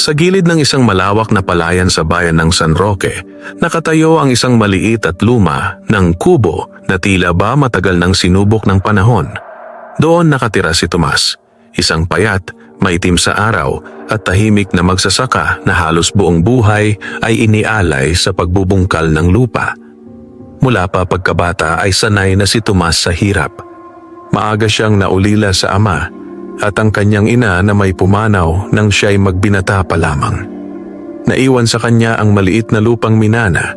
Sa gilid ng isang malawak na palayan sa bayan ng San Roque, nakatayo ang isang maliit at luma ng kubo na tila ba matagal nang sinubok ng panahon. Doon nakatira si Tomas, isang payat, maitim sa araw at tahimik na magsasaka na halos buong buhay ay inialay sa pagbubungkal ng lupa. Mula pa pagkabata ay sanay na si Tomas sa hirap. Maaga siyang naulila sa ama at ang kanyang ina na may pumanaw nang siya'y magbinata pa lamang. Naiwan sa kanya ang maliit na lupang minana,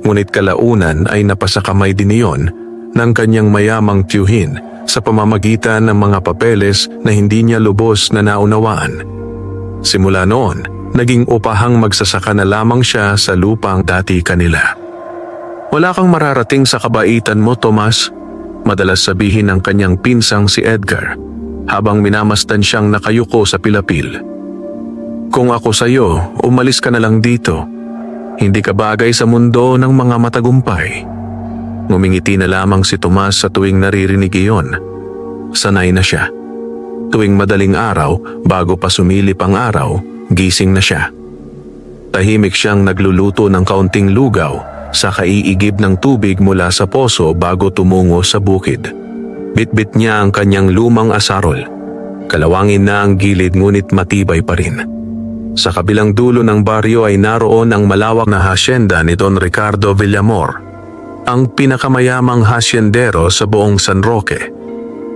ngunit kalaunan ay napasakamay din iyon ng kanyang mayamang tiyuhin sa pamamagitan ng mga papeles na hindi niya lubos na naunawaan. Simula noon, naging upahang magsasaka na lamang siya sa lupang dati kanila. Wala kang mararating sa kabaitan mo, Tomas, madalas sabihin ng kanyang pinsang si Edgar, habang minamasdan siyang nakayuko sa pilapil. Kung ako sa'yo, umalis ka na lang dito. Hindi ka bagay sa mundo ng mga matagumpay. Ngumingiti na lamang si Tomas sa tuwing naririnig iyon. Sanay na siya. Tuwing madaling araw, bago pa sumilip ang araw, gising na siya. Tahimik siyang nagluluto ng kaunting lugaw sa kaiigib ng tubig mula sa poso bago tumungo sa bukid. Bitbit niya ang kanyang lumang asarol. Kalawangin na ang gilid ngunit matibay pa rin. Sa kabilang dulo ng baryo ay naroon ang malawak na hasyenda ni Don Ricardo Villamor, ang pinakamayamang hasyendero sa buong San Roque.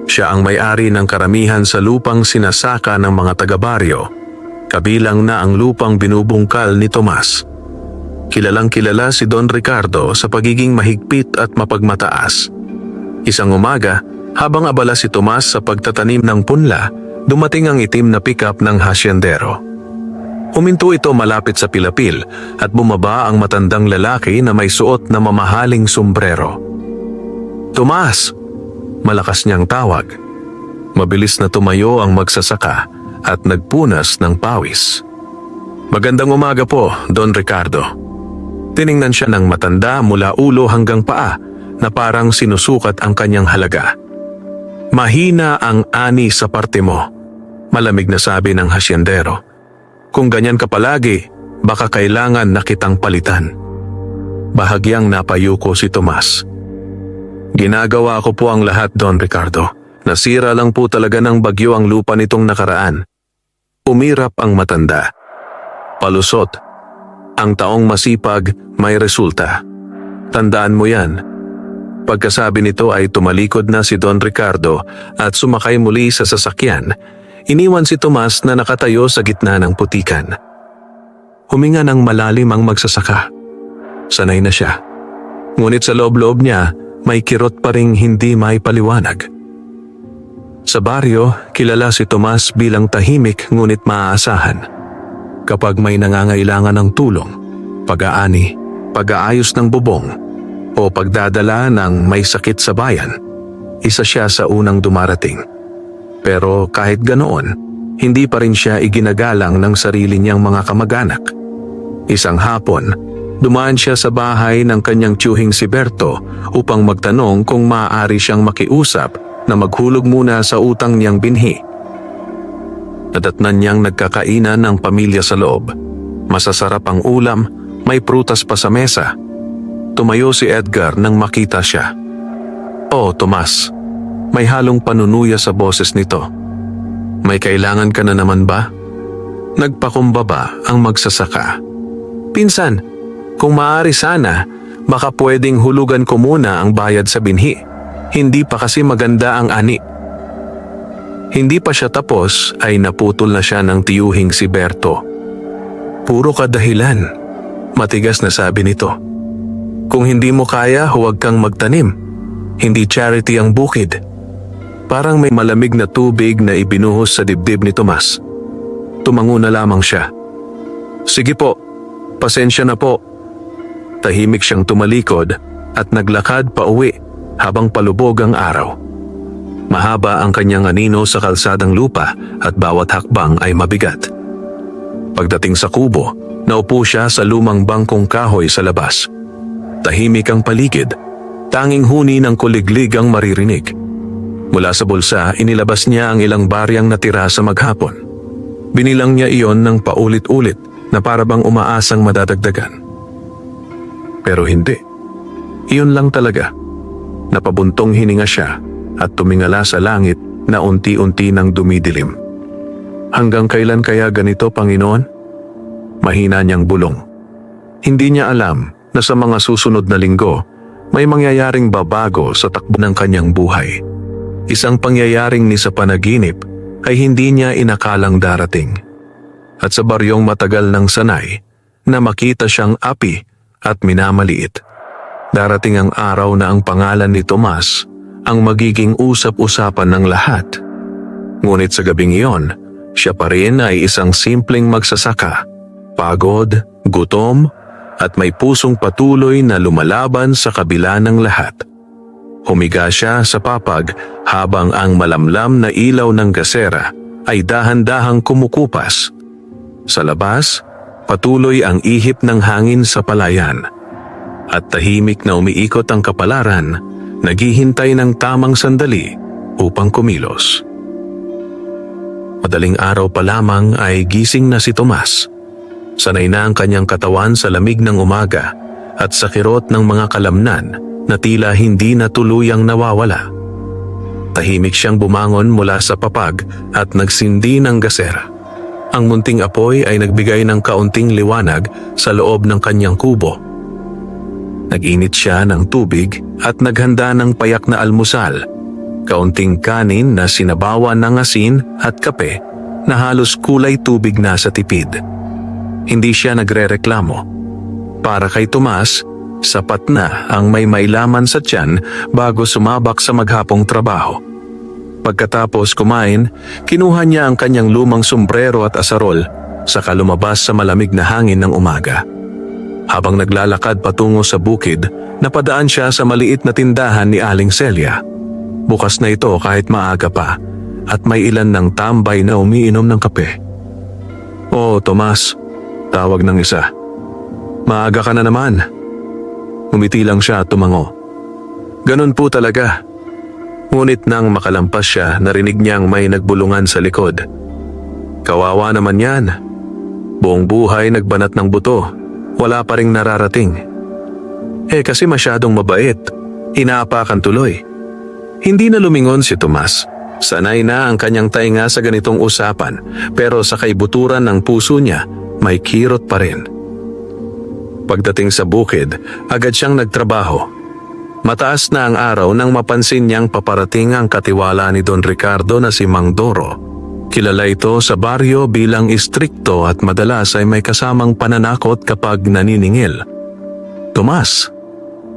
Siya ang may-ari ng karamihan sa lupang sinasaka ng mga taga-baryo, kabilang na ang lupang binubungkal ni Tomas. Kilalang kilala si Don Ricardo sa pagiging mahigpit at mapagmataas. Isang umaga, habang abala si Tomas sa pagtatanim ng punla, dumating ang itim na pickup ng hasyendero. Huminto ito malapit sa pilapil at bumaba ang matandang lalaki na may suot na mamahaling sombrero. "Tomas!" Malakas niyang tawag. Mabilis na tumayo ang magsasaka at nagpunas ng pawis. "Magandang umaga po, Don Ricardo." Tiningnan siya ng matanda mula ulo hanggang paa na parang sinusukat ang kanyang halaga. "Mahina ang ani sa parte mo," malamig na sabi ng hasyendero. "Kung ganyan ka palagi, baka kailangan na kitang palitan." Bahagyang napayuko si Tomas. "Ginagawa ko po ang lahat, Don Ricardo. Nasira lang po talaga ng bagyo ang lupa nitong nakaraan." Umirap ang matanda. "Palusot. Ang taong masipag may resulta. Tandaan mo yan." Pagkasabi nito ay tumalikod na si Don Ricardo at sumakay muli sa sasakyan. Iniwan si Tomas na nakatayo sa gitna ng putikan. Huminga ng malalim ang magsasaka. Sanay na siya. Ngunit sa loob-loob niya, may kirot pa ring hindi may paliwanag. Sa baryo, kilala si Tomas bilang tahimik ngunit maaasahan. Kapag may nangangailangan ng tulong, pag-aani, pag-aayos ng bubong, o pagdadala ng may sakit sa bayan, isa siya sa unang dumarating. Pero kahit ganoon, hindi pa rin siya iginagalang ng sarili niyang mga kamag-anak. Isang hapon, dumaan siya sa bahay ng kanyang tiyuhing si Berto upang magtanong kung maaari siyang makiusap na maghulog muna sa utang niyang binhi. Nadatnan niyang nagkakainan ng pamilya sa loob. Masasarap ang ulam, may prutas pa sa mesa. Tumayo si Edgar nang makita siya. "Oh, Tomas," may halong panunuya sa boses nito. "May kailangan ka na naman ba?" Nagpakumbaba ang magsasaka. "Pinsan, kung maaari sana, baka pwedeng hulugan ko muna ang bayad sa binhi. Hindi pa kasi maganda ang ani." Hindi pa siya tapos ay naputol na siya ng tiyuhing si Berto. "Puro kadahilan," matigas na sabi nito. "Kung hindi mo kaya, huwag kang magtanim. Hindi charity ang bukid." Parang may malamig na tubig na ibinuhos sa dibdib ni Tomas. Tumango na lamang siya. "Sige po, pasensya na po." Tahimik siyang tumalikod at naglakad pa uwi habang palubog ang araw. Mahaba ang kanyang anino sa kalsadang lupa at bawat hakbang ay mabigat. Pagdating sa kubo, naupo siya sa lumang bangkong kahoy sa labas. Tahimik ang paligid, tanging huni ng kuliglig ang maririnig. Mula sa bulsa, inilabas niya ang ilang baryang natira sa maghapon. Binilang niya iyon ng paulit-ulit na para bang umaasang madadagdagan. Pero hindi. Iyon lang talaga. Napabuntong hininga siya at tumingala sa langit na unti-unti nang dumidilim. Hanggang kailan kaya ganito, Panginoon? Mahina niyang bulong. Hindi niya alam na sa mga susunod na linggo, may mangyayaring babago sa takbo ng kanyang buhay. Isang pangyayaring ni sa panaginip ay hindi niya inakalang darating. At sa baryong matagal ng sanay, na makita siyang api at minamaliit. Darating ang araw na ang pangalan ni Tomas ang magiging usap-usapan ng lahat. Ngunit sa gabing iyon, siya pa rin ay isang simpleng magsasaka, pagod, gutom, at may pusong patuloy na lumalaban sa kabila ng lahat. Humiga siya sa papag habang ang malamlam na ilaw ng gasera ay dahan-dahang kumukupas. Sa labas, patuloy ang ihip ng hangin sa palayan. At tahimik na umiikot ang kapalaran, naghihintay ng tamang sandali upang kumilos. Madaling araw pa lamang ay gising na si Tomas. Sanay na ang kanyang katawan sa lamig ng umaga at sa kirot ng mga kalamnan na tila hindi na tuluyang nawawala. Tahimik siyang bumangon mula sa papag at nagsindi ng gasera. Ang munting apoy ay nagbigay ng kaunting liwanag sa loob ng kanyang kubo. Nag-init siya ng tubig at naghanda ng payak na almusal, kaunting kanin na sinabawan ng asin at kape na halos kulay tubig na sa tipid. Hindi siya nagrereklamo. Para kay Tomas, sapat na ang may mailaman sa tiyan bago sumabak sa maghapong trabaho. Pagkatapos kumain, kinuha niya ang kanyang lumang sombrero at asarol saka lumabas sa malamig na hangin ng umaga. Habang naglalakad patungo sa bukid, napadaan siya sa maliit na tindahan ni Aling Celia. Bukas na ito kahit maaga pa at may ilan ng tambay na umiinom ng kape. "Oh, Tomas," tawag ng isa. "Maaga ka na naman." Umiti lang siya at tumango. "Ganun po talaga." Ngunit nang makalampas siya, narinig niyang may nagbulungan sa likod. "Kawawa naman yan. Buong buhay nagbanat ng buto. Wala pa ring nararating." Kasi masyadong mabait. Inaapakan tuloy. Hindi na lumingon si Tomas. Sanay na ang kanyang tainga sa ganitong usapan, pero sa kaibuturan ng puso niya, may kirot pa rin. Pagdating sa bukid, agad siyang nagtrabaho. Mataas na ang araw nang mapansin niyang paparating ang katiwala ni Don Ricardo na si Mang Doro. Kilala ito sa baryo bilang istrikto at madalas ay may kasamang pananakot kapag naniningil. "Tomas!"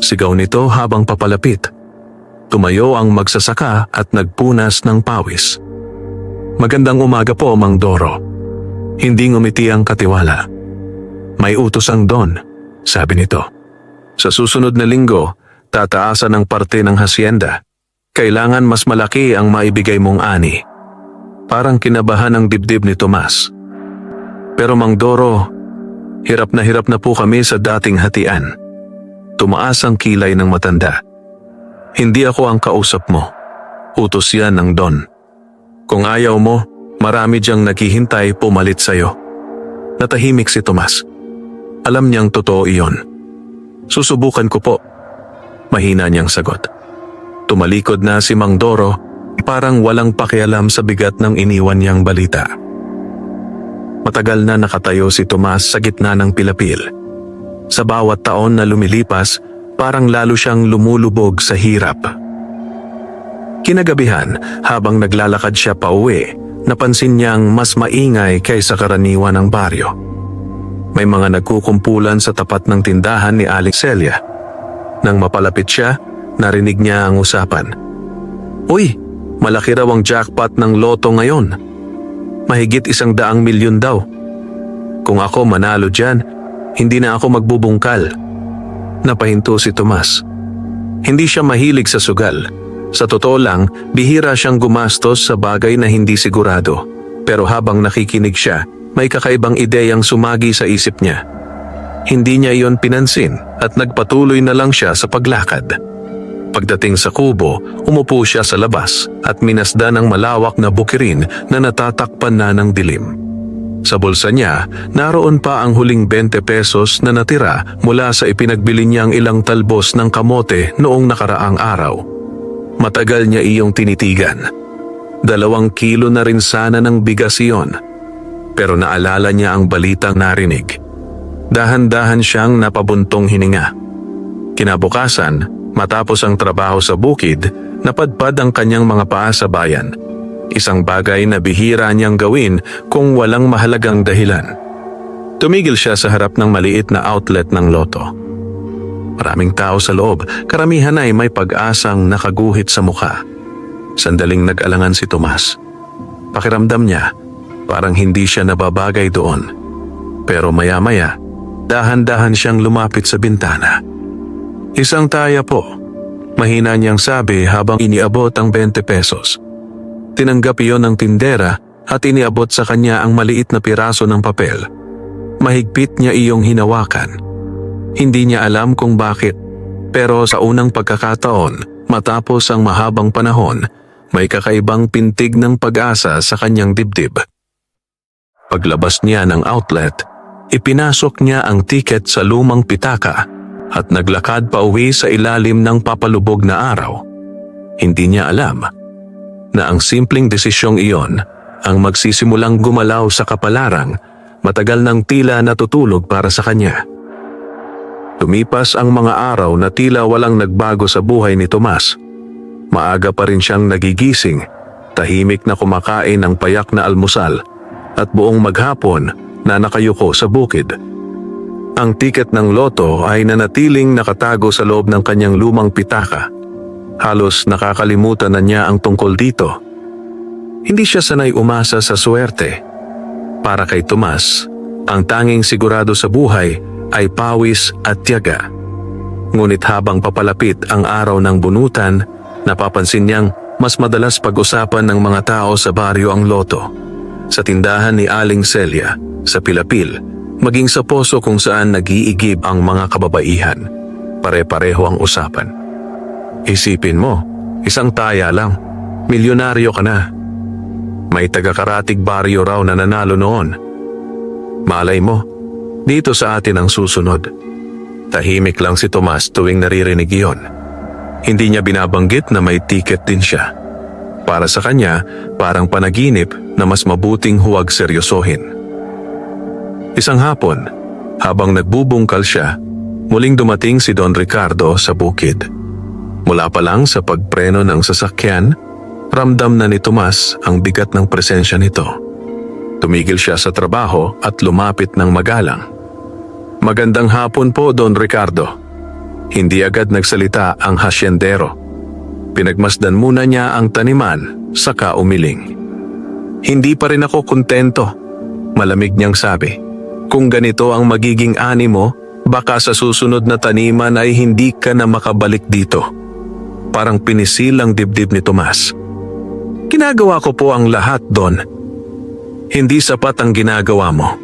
sigaw nito habang papalapit. Tumayo ang magsasaka at nagpunas ng pawis. "Magandang umaga po, Mang Doro." Hindi ngumiti ang katiwala. "May utos ang Don," sabi nito. "Sa susunod na linggo, tataasan ang parte ng hasyenda. Kailangan mas malaki ang maibigay mong ani." Parang kinabahan ang dibdib ni Tomas. "Pero Mang Doro, hirap na po kami sa dating hatian." Tumaas ang kilay ng matanda. "Hindi ako ang kausap mo. Utos yan ng Don. Kung ayaw mo, marami diyang naghihintay pumalit sa'yo." Natahimik si Tomas. Alam niyang totoo iyon. "Susubukan ko po." Mahina niyang sagot. Tumalikod na si Mang Doro, parang walang pakialam sa bigat ng iniwan niyang balita. Matagal na nakatayo si Tomas sa gitna ng pilapil. Sa bawat taon na lumilipas, parang lalo siyang lumulubog sa hirap. Kinagabihan, habang naglalakad siya pauwi, napansin niyang mas maingay kaysa karaniwan ng baryo. May mga nagkukumpulan sa tapat ng tindahan ni Aling Celia. Nang mapalapit siya, narinig niya ang usapan. "Uy, malaki raw ang jackpot ng loto ngayon. Mahigit 100 milyon daw. Kung ako manalo dyan, hindi na ako magbubungkal." Napahinto si Tomas. Hindi siya mahilig sa sugal. Sa totoo lang, bihira siyang gumastos sa bagay na hindi sigurado. Pero habang nakikinig siya, may kakaibang ideyang sumagi sa isip niya. Hindi niya iyon pinansin at nagpatuloy na lang siya sa paglakad. Pagdating sa kubo, umupo siya sa labas at minasdan ang malawak na bukirin na natatakpan na ng dilim. Sa bulsa niya, naroon pa ang huling 20 pesos na natira mula sa ipinagbili niyang ilang talbos ng kamote noong nakaraang araw. Matagal niya iyong tinitigan. 2 kilo na rin sana ng bigas iyon. Pero naalala niya ang balitang narinig. Dahan-dahan siyang napabuntong hininga. Kinabukasan, matapos ang trabaho sa bukid, napadpad ang kanyang mga paa sa bayan. Isang bagay na bihira niyang gawin kung walang mahalagang dahilan. Tumigil siya sa harap ng maliit na outlet ng loto. Maraming tao sa loob, karamihan ay may pag-asang nakaguhit sa mukha. Sandaling nag-alangan si Tomas. Pakiramdam niya, parang hindi siya nababagay doon. Pero maya-maya, dahan-dahan siyang lumapit sa bintana. Isang taya po, mahina niyang sabi habang iniabot ang 20 pesos. Tinanggap iyon ng tindera at iniabot sa kanya ang maliit na piraso ng papel. Mahigpit niya iyong hinawakan. Hindi niya alam kung bakit, pero sa unang pagkakataon, matapos ang mahabang panahon, may kakaibang pintig ng pag-asa sa kanyang dibdib. Paglabas niya ng outlet, ipinasok niya ang tiket sa lumang pitaka at naglakad pauwi sa ilalim ng papalubog na araw. Hindi niya alam na ang simpleng desisyong iyon ang magsisimulang gumalaw sa kapalarang matagal nang tila natutulog para sa kanya. Tumipas ang mga araw na tila walang nagbago sa buhay ni Tomas. Maaga pa rin siyang nagigising, tahimik na kumakain ng payak na almusal at buong maghapon na nakayuko sa bukid. Ang tiket ng loto ay nanatiling nakatago sa loob ng kanyang lumang pitaka. Halos nakakalimutan na niya ang tungkol dito. Hindi siya sanay umasa sa swerte. Para kay Tomas, ang tanging sigurado sa buhay ay pawis at tiyaga. Ngunit habang papalapit ang araw ng bunutan, napapansin niyang mas madalas pag-usapan ng mga tao sa baryo ang loto. Sa tindahan ni Aling Celia, sa Pilapil, maging sa poso kung saan nag-iigib ang mga kababaihan. Pare-pareho ang usapan. Isipin mo, isang taya lang, milyonaryo ka na. May taga-Karatig baryo raw na nanalo noon. Malay mo, dito sa atin ang susunod. Tahimik lang si Tomas tuwing naririnig iyon. Hindi niya binabanggit na may tiket din siya. Para sa kanya, parang panaginip na mas mabuting huwag seryosohin. Isang hapon, habang nagbubungkal siya, muling dumating si Don Ricardo sa bukid. Mula pa lang sa pagpreno ng sasakyan, ramdam na ni Tomas ang bigat ng presensya nito. Tumigil siya sa trabaho at lumapit ng magalang. "Magandang hapon po, Don Ricardo." Hindi agad nagsalita ang hasyendero. Pinagmasdan muna niya ang taniman, saka umiling. "Hindi pa rin ako kontento," malamig niyang sabi. "Kung ganito ang magiging ani mo, baka sa susunod na taniman ay hindi ka na makabalik dito." Parang pinisil ang dibdib ni Tomas. "Ginagawa ko po ang lahat, Don." "Hindi sapat ang ginagawa mo,"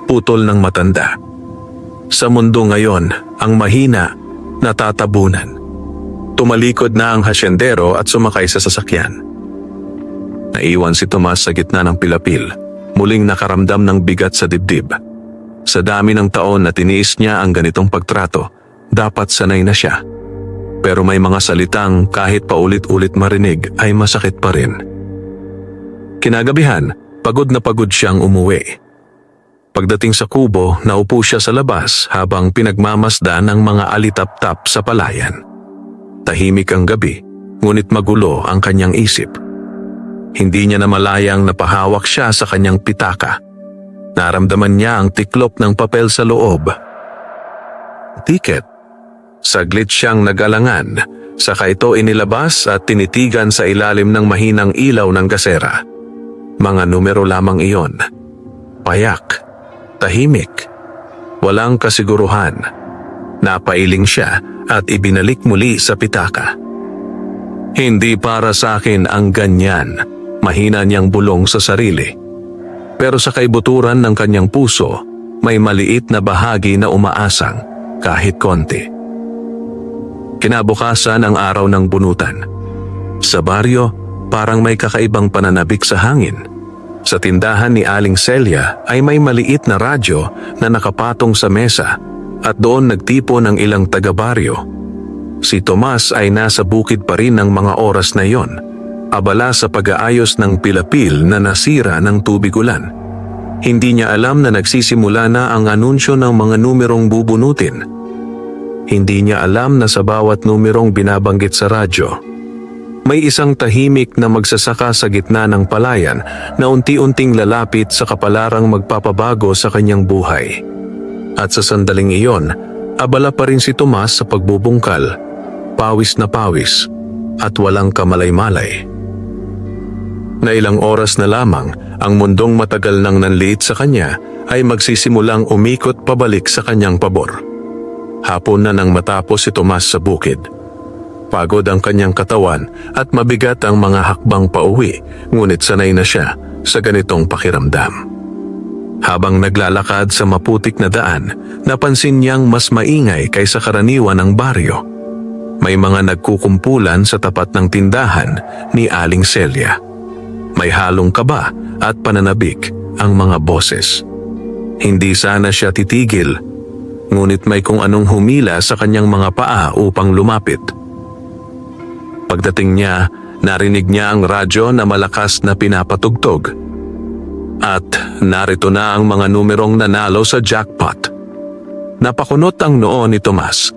putol ng matanda. "Sa mundo ngayon, ang mahina, natatabunan." Tumalikod na ang hasyendero at sumakay sa sasakyan. Naiwan si Tomas sa gitna ng Pilapil, muling nakaramdam ng bigat sa dibdib. Sa dami ng taon na tiniis niya ang ganitong pagtrato, dapat sanay na siya. Pero may mga salitang kahit paulit-ulit marinig ay masakit pa rin. Kinagabihan, pagod na pagod siyang umuwi. Pagdating sa kubo, naupo siya sa labas habang pinagmamasdan ang mga alitap-tap sa palayan. Tahimik ang gabi, ngunit magulo ang kanyang isip. Hindi niya namalayang napahawak siya sa kanyang pitaka. Naramdaman niya ang tiklop ng papel sa loob. Tiket. Saglit siyang nag-alangan, saka ito inilabas at tinitigan sa ilalim ng mahinang ilaw ng gasera. Mga numero lamang iyon. Payak, tahimik, walang kasiguruhan. Napailing siya at ibinalik muli sa pitaka. "Hindi para sa akin ang ganyan," mahina niyang bulong sa sarili. Pero sa kaibuturan ng kanyang puso, may maliit na bahagi na umaasang kahit konti. Kinabukasan ang araw ng bunutan. Sa baryo, parang may kakaibang pananabik sa hangin. Sa tindahan ni Aling Celia ay may maliit na radyo na nakapatong sa mesa at doon nagtipo ng ilang taga-baryo. Si Tomas ay nasa bukid pa rin ng mga oras na iyon, abala sa pag-aayos ng pilapil na nasira ng tubig ulan. Hindi niya alam na nagsisimula na ang anunsyo ng mga numerong bubunutin. Hindi niya alam na sa bawat numerong binabanggit sa radyo, may isang tahimik na magsasaka sa gitna ng palayan na unti-unting lalapit sa kapalarang magpapabago sa kanyang buhay. At sa sandaling iyon, abala pa rin si Tomas sa pagbubungkal, pawis na pawis, at walang kamalay-malay. Na ilang oras na lamang, ang mundong matagal nang nanliit sa kanya ay magsisimulang umikot pabalik sa kanyang pabor. Hapon na nang matapos si Tomas sa bukid. Pagod ang kanyang katawan at mabigat ang mga hakbang pauwi, ngunit sanay na siya sa ganitong pakiramdam. Habang naglalakad sa maputik na daan, napansin niyang mas maingay kaysa karaniwan ng baryo. May mga nagkukumpulan sa tapat ng tindahan ni Aling Celia. May halong kaba at pananabik ang mga boses. Hindi sana siya titigil, ngunit may kung anong humila sa kanyang mga paa upang lumapit. Pagdating niya, narinig niya ang radyo na malakas na pinapatugtog. At narito na ang mga numerong nanalo sa jackpot. Napakunot ang noo ni Tomas.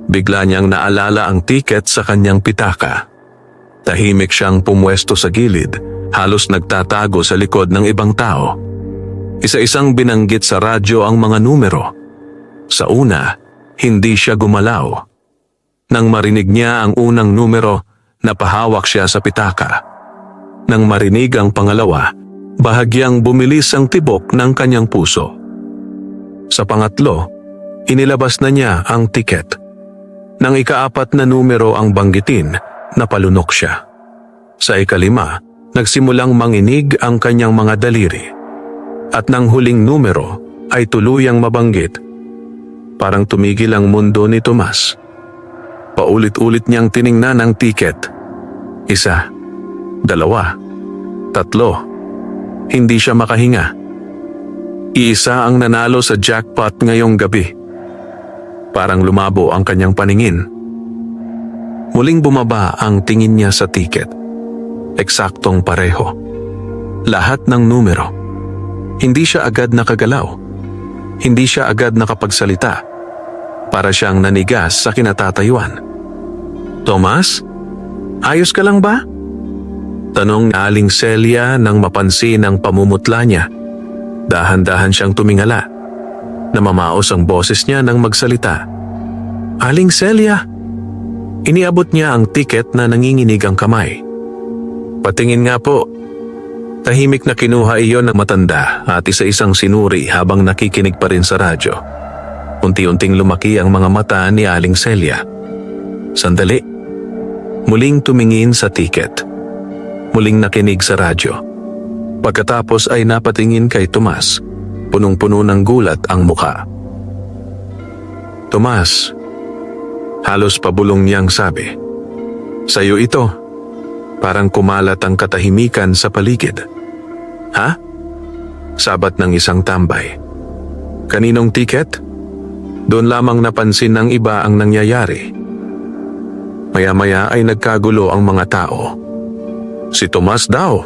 Bigla niyang naalala ang tiket sa kanyang pitaka. Tahimik siyang pumwesto sa gilid, halos nagtatago sa likod ng ibang tao. Isa-isang binanggit sa radyo ang mga numero. Sa una, hindi siya gumalaw. Nang marinig niya ang unang numero, napahawak siya sa pitaka. Nang marinig ang pangalawa, bahagyang bumilis ang tibok ng kanyang puso. Sa pangatlo, inilabas na niya ang tiket. Nang ikaapat na numero ang banggitin, napalunok siya. Sa ikalima, nagsimulang manginig ang kanyang mga daliri. At nang huling numero ay tuluyang mabanggit, parang tumigil ang mundo ni Tomas. Paulit-ulit niyang tiningnan ang tiket. 1, 2, 3. Hindi siya makahinga. Iisa ang nanalo sa jackpot ngayong gabi. Parang lumabo ang kanyang paningin. Muling bumaba ang tingin niya sa tiket. Eksaktong pareho. Lahat ng numero. Hindi siya agad nakagalaw. Hindi siya agad nakapagsalita. Para siyang nanigas sa kinatatayuan. Tomas, ayos ka lang ba? Tanong ni Aling Celia nang mapansin ang pamumutla niya. Dahan-dahan siyang tumingala. Namamaos ang boses niya nang magsalita. Aling Celia! Iniabot niya ang tiket na nanginginig ang kamay. Patingin nga po. Tahimik na kinuha iyon ng matanda at isa-isang sinuri habang nakikinig pa rin sa radyo. Unti-unting lumaki ang mga mata ni Aling Celia. Sandali. Muling tumingin sa tiket. Muling nakinig sa radyo. Pagkatapos ay napatingin kay Tomas. Punong-puno ng gulat ang mukha. Tomas, halos pabulong niyang sabi. Sa'yo ito. Parang kumalat ang katahimikan sa paligid. Ha? Sabat ng isang tambay. Kaninong tiket? Doon lamang napansin ng iba ang nangyayari. Maya-maya ay nagkagulo ang mga tao. Si Tomas daw.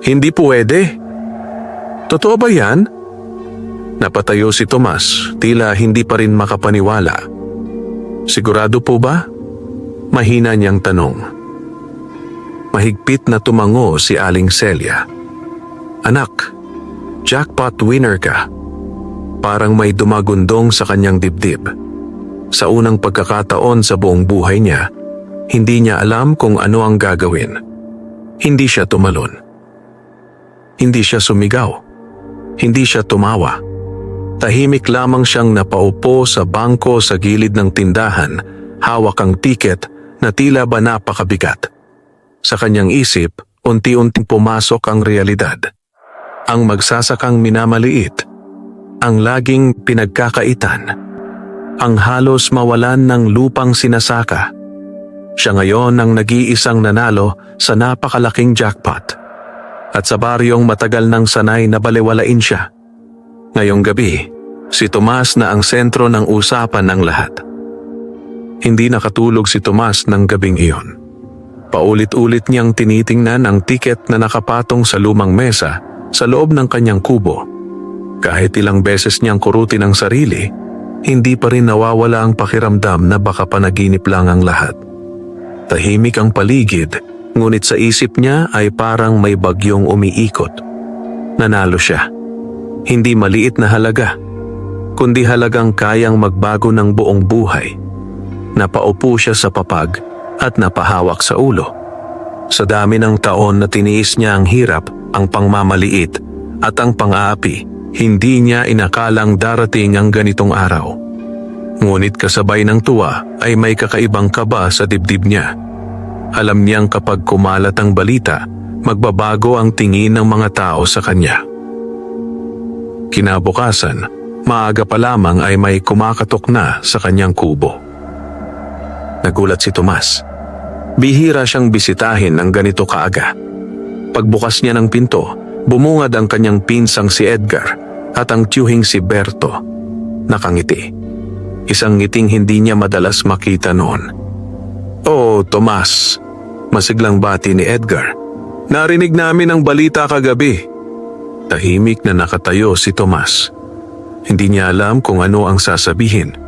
Hindi pwede. Totoo ba yan? Napatayo si Tomas, tila hindi pa rin makapaniwala. Sigurado po ba? Mahina niyang tanong. Mahigpit na tumango si Aling Celia. Anak, jackpot winner ka. Parang may dumagundong sa kanyang dibdib. Sa unang pagkakataon sa buong buhay niya, hindi niya alam kung ano ang gagawin. Hindi siya tumalon. Hindi siya sumigaw. Hindi siya tumawa. Tahimik lamang siyang napaupo sa bangko sa gilid ng tindahan, hawak ang tiket na tila ba napakabigat. Sa kanyang isip, unti-unting pumasok ang realidad. Ang magsasakang minamaliit, ang laging pinagkakaitan, ang halos mawalan ng lupang sinasaka. Siya ngayon ang nag-iisang nanalo sa napakalaking jackpot. at sa baryong matagal nang sanay na balewalain siya. Ngayong gabi, si Tomas na ang sentro ng usapan ng lahat. Hindi nakatulog si Tomas ng gabing iyon. Paulit-ulit niyang tinitingnan ang tiket na nakapatong sa lumang mesa sa loob ng kanyang kubo. Kahit ilang beses niyang kurutin ang sarili, hindi pa rin nawawala ang pakiramdam na baka panaginip lang ang lahat. Tahimik ang paligid, ngunit sa isip niya ay parang may bagyong umiikot. Nanalo siya. Hindi maliit na halaga, kundi halagang kayang magbago ng buong buhay. Napaupo siya sa papag at napahawak sa ulo. Sa dami ng taon na tiniis niya ang hirap, ang pangmamaliit at ang pang-aapi, hindi niya inakalang darating ang ganitong araw. Ngunit kasabay ng tuwa ay may kakaibang kaba sa dibdib niya. Alam niyang kapag kumalat ang balita, magbabago ang tingin ng mga tao sa kanya. Kinabukasan, maaga pa lamang ay may kumakatok na sa kanyang kubo. Nagulat si Tomas. Bihira siyang bisitahin ng ganito kaaga. Pagbukas niya ng pinto, bumungad ang kanyang pinsang si Edgar at ang tiyuhing si Berto. Nakangiti. Isang ngiting hindi niya madalas makita noon. "Oh, Tomas," masiglang bati ni Edgar. "Narinig namin ang balita kagabi." Tahimik na nakatayo si Tomas. Hindi niya alam kung ano ang sasabihin.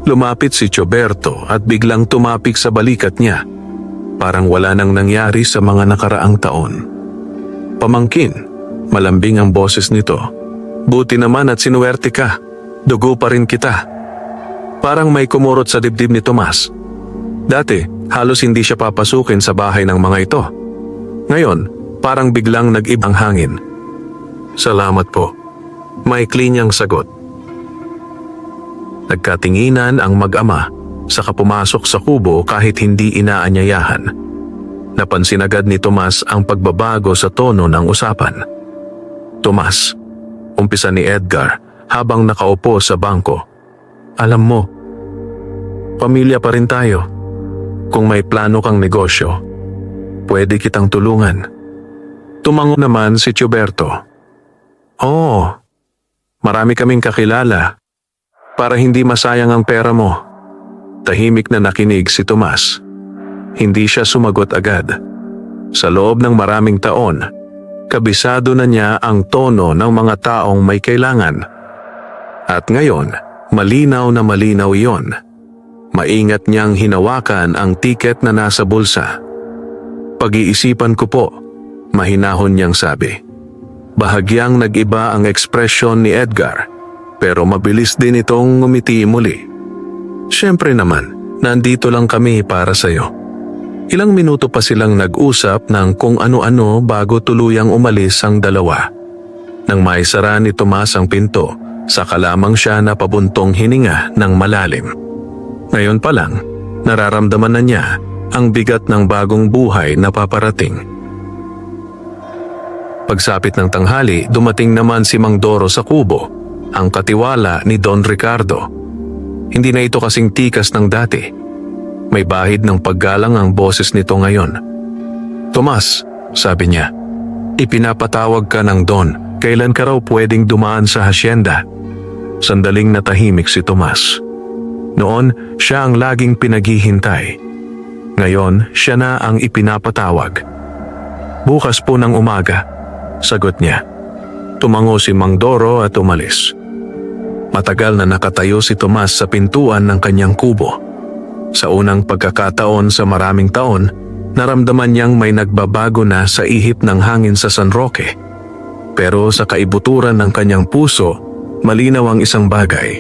Lumapit si Choberto at biglang tumapik sa balikat niya. Parang wala nang nangyari sa mga nakaraang taon. "Pamangkin," malambing ang boses nito. "Buti naman at sinuwerte ka. Dugo pa rin kita." Parang may kumurot sa dibdib ni Tomas. Dati, halos hindi siya papasukin sa bahay ng mga ito. Ngayon, parang biglang nag-ibang hangin. "Salamat po," maikli niyang sagot. Nagkatinginan ang mag-ama, saka pumasok sa kubo kahit hindi inaanyayahan. Napansin agad ni Tomas ang pagbabago sa tono ng usapan. "Tomas," umpisa ni Edgar habang nakaupo sa bangko. "Alam mo, pamilya pa rin tayo. Kung may plano kang negosyo, pwede kitang tulungan." Tumango naman si Choberto. "Oo, marami kaming kakilala. Para hindi masayang ang pera mo." Tahimik na nakinig si Tomas. Hindi siya sumagot agad. Sa loob ng maraming taon, kabisado na niya ang tono ng mga taong may kailangan. At ngayon, malinaw na malinaw iyon. Maingat niyang hinawakan ang tiket na nasa bulsa. "Pag-iisipan ko po," mahinahon niyang sabi. Bahagyang nag-iba ang ekspresyon ni Edgar, pero mabilis din itong ngumiti muli. "Siyempre naman, nandito lang kami para sa'yo." Ilang minuto pa silang nag-usap ng kung ano-ano bago tuluyang umalis ang dalawa. Nang maisara ni Tomas ang pinto, saka lamang siya napabuntong hininga ng malalim. Ngayon pa lang, nararamdaman na niya ang bigat ng bagong buhay na paparating. Pagsapit ng tanghali, dumating naman si Mang Doro sa kubo, ang katiwala ni Don Ricardo. Hindi na ito kasing tikas ng dati. May bahid ng paggalang ang boses nito ngayon. "Tomas," sabi niya, "ipinapatawag ka ng Don. Kailan ka raw pwedeng dumaan sa hasyenda?" Sandaling natahimik si Tomas. Noon, siya ang laging pinaghihintay. Ngayon, siya na ang ipinapatawag. "Bukas po ng umaga," sagot niya. Tumango si Mang Doro at umalis. Matagal na nakatayo si Tomas sa pintuan ng kanyang kubo. Sa unang pagkakataon sa maraming taon, naramdaman niyang may nagbabago na sa ihip ng hangin sa San Roque. Pero sa kaibuturan ng kanyang puso, malinaw ang isang bagay.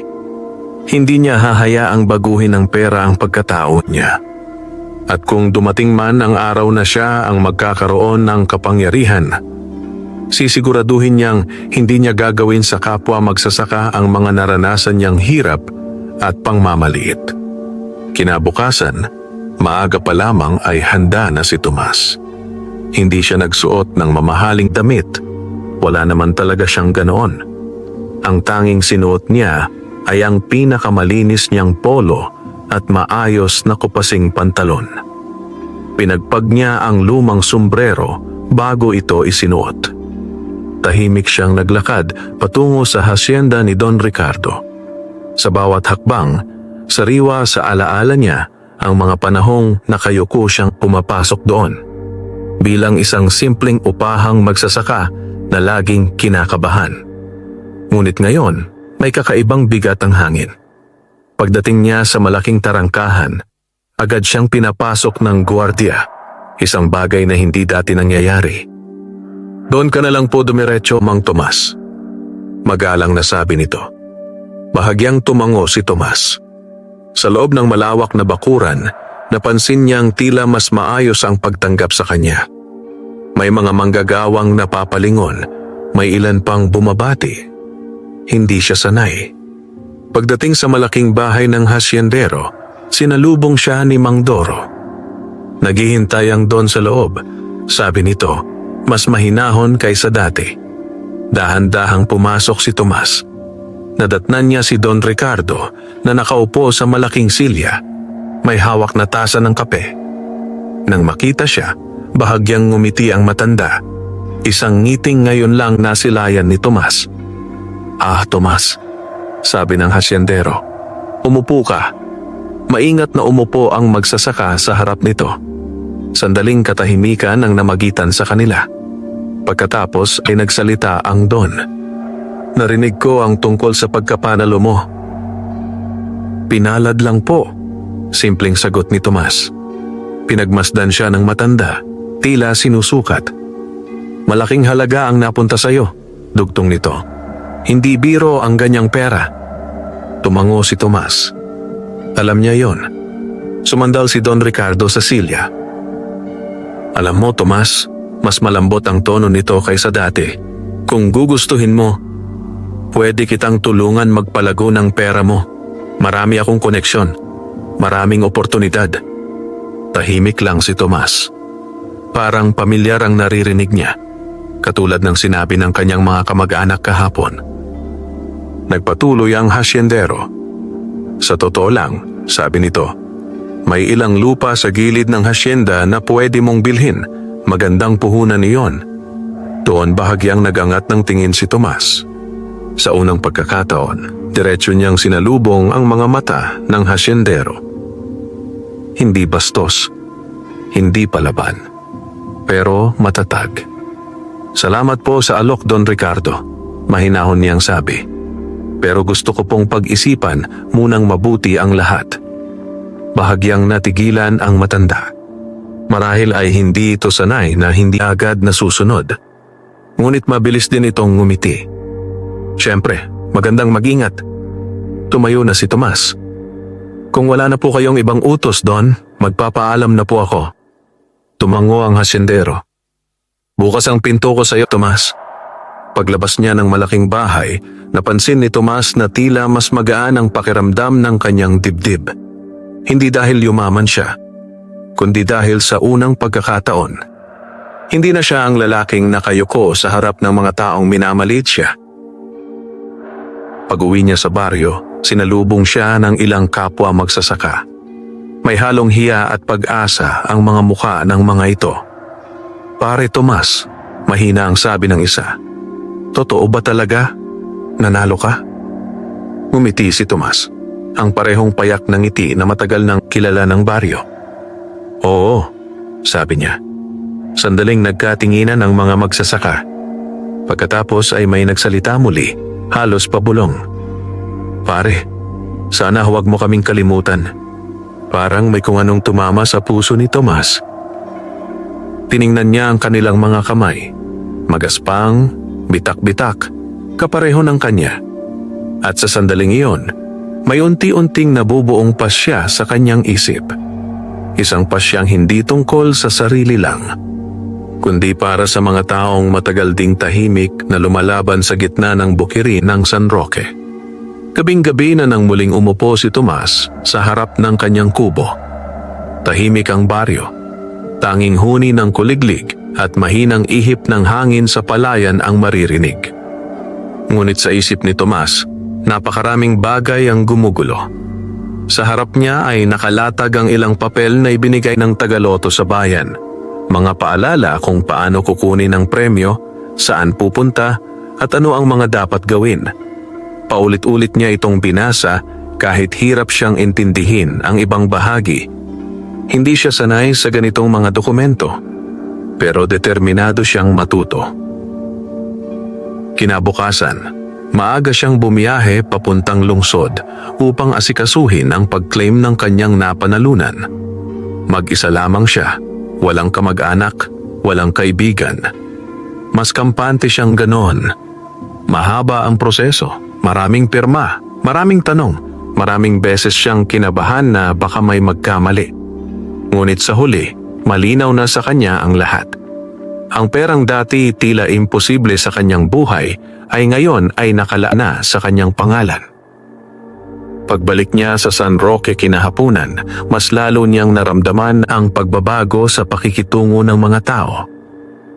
Hindi niya hahayaang baguhin ng pera ang pagkatao niya. At kung dumating man ang araw na siya ang magkakaroon ng kapangyarihan, sisiguraduhin niyang hindi niya gagawin sa kapwa magsasaka ang mga naranasan niyang hirap at pangmamaliit. Kinabukasan, maaga pa lamang ay handa na si Tomas. Hindi siya nagsuot ng mamahaling damit. Wala naman talaga siyang ganoon. Ang tanging sinuot niya ay ang pinakamalinis niyang polo at maayos na kupasing pantalon. Pinagpag niya ang lumang sombrero bago ito isinuot. Tahimik siyang naglakad patungo sa hasyenda ni Don Ricardo. Sa bawat hakbang, sariwa sa alaala niya ang mga panahong nakayuko siyang pumapasok doon. Bilang isang simpleng upahang magsasaka na laging kinakabahan. Ngunit ngayon, may kakaibang bigat ang hangin. Pagdating niya sa malaking tarangkahan, agad siyang pinapasok ng gwardiya, isang bagay na hindi dati nangyayari. "Doon ka na lang po dumiretso, Mang Tomas." Magalang na sabi nito. Bahagyang tumango si Tomas. Sa loob ng malawak na bakuran, napansin niyang tila mas maayos ang pagtanggap sa kanya. May mga manggagawang napapalingon, may ilan pang bumabati. Hindi siya sanay. Pagdating sa malaking bahay ng hasyendero, sinalubong siya ni Mang Doro. Naghihintay ang Don sa loob. Sabi nito, mas mahinahon kaysa dati. Dahan-dahang pumasok si Tomas. Nadatnan niya si Don Ricardo na nakaupo sa malaking silya. May hawak na tasa ng kape. Nang makita siya, bahagyang ngumiti ang matanda. Isang ngiting ngayon lang nasilayan ni Tomas. "Ah, Tomas," sabi ng hasyendero. "Umupo ka." Maingat na umupo ang magsasaka sa harap nito. Sandaling katahimikan ang namagitan sa kanila. Pagkatapos ay nagsalita ang Don. "Narinig ko ang tungkol sa pagkapanalo mo." "Pinalad lang po," simpleng sagot ni Tomas. Pinagmasdan siya ng matanda, tila sinusukat. "Malaking halaga ang napunta sa'yo," dugtong nito. "Hindi biro ang ganyang pera." Tumango si Tomas. Alam niya yon. Sumandal si Don Ricardo sa silya. "Alam mo, Tomas, mas malambot ang tono nito kaysa dati. Kung gugustuhin mo, pwede kitang tulungan magpalago ng pera mo. Marami akong koneksyon. Maraming oportunidad." Tahimik lang si Tomas. Parang pamilyar ang naririnig niya, katulad ng sinabi ng kanyang mga kamag-anak kahapon. Nagpatuloy ang hasyendero. "Sa totoo lang," sabi nito, "may ilang lupa sa gilid ng hasyenda na pwede mong bilhin. Magandang puhunan iyon." Doon bahagyang nagangat ng tingin si Tomas. Sa unang pagkakataon, diretso niyang sinalubong ang mga mata ng hasyendero. Hindi bastos, hindi palaban, pero matatag. "Salamat po sa alok, Don Ricardo," mahinahon niyang sabi. "Pero gusto ko pong pag-isipan munang mabuti ang lahat." Bahagyang natigilan ang matanda. Marahil ay hindi ito sanay na hindi agad nasusunod. Ngunit mabilis din itong ngumiti. "Siyempre, magandang mag-ingat." Tumayo na si Tomas. "Kung wala na po kayong ibang utos, Don, magpapaalam na po ako." Tumango ang hasyendero. "Bukas ang pinto ko sa iyo, Tomas." Paglabas niya ng malaking bahay, napansin ni Tomas na tila mas magaan ang pakiramdam ng kanyang dibdib. Hindi dahil yumaman siya, kundi dahil sa unang pagkakataon. Hindi na siya ang lalaking nakayuko sa harap ng mga taong minamaliit siya. Pag-uwi niya sa baryo, sinalubong siya ng ilang kapwa magsasaka. May halong hiya at pag-asa ang mga mukha ng mga ito. "Pare Tomas," mahina ang sabi ng isa. "Totoo ba talaga? Nanalo ka?" Ngumiti si Tomas, ang parehong payak ng ngiti na matagal nang kilala ng baryo. "Oo," sabi niya. Sandaling nagkatinginan ang mga magsasaka. Pagkatapos ay may nagsalita muli, halos pabulong. "Pare, sana huwag mo kaming kalimutan." Parang may kung anong tumama sa puso ni Tomas. Tiningnan niya ang kanilang mga kamay. Magaspang, bitak-bitak, kapareho ng kanya. At sa sandaling iyon, may unti-unting nabubuong pasya sa kanyang isip. Isang pasyang hindi tungkol sa sarili lang, kundi para sa mga taong matagal ding tahimik na lumalaban sa gitna ng bukiri ng San Roque. Gabing-gabi na nang muling umupo si Tomas sa harap ng kanyang kubo. Tahimik ang baryo. Tanging huni ng kuliglig at mahinang ihip ng hangin sa palayan ang maririnig. Ngunit sa isip ni Tomas, napakaraming bagay ang gumugulo. Sa harap niya ay nakalatag ang ilang papel na ibinigay ng tagaloto sa bayan. Mga paalala kung paano kukunin ang premyo, saan pupunta, at ano ang mga dapat gawin. Paulit-ulit niya itong binasa kahit hirap siyang intindihin ang ibang bahagi. Hindi siya sanay sa ganitong mga dokumento, pero determinado siyang matuto. Kinabukasan, maaga siyang bumiyahe papuntang lungsod upang asikasuhin ang pag-claim ng kanyang napanalunan. Mag-isa lamang siya, walang kamag-anak, walang kaibigan. Mas kampante siyang ganon. Mahaba ang proseso, maraming pirma, maraming tanong, maraming beses siyang kinabahan na baka may magkamali. Ngunit sa huli, malinaw na sa kanya ang lahat. Ang perang dati tila imposible sa kanyang buhay ay ngayon ay nakala na sa kanyang pangalan. Pagbalik niya sa San Roque kinahapunan, mas lalo niyang naramdaman ang pagbabago sa pakikitungo ng mga tao.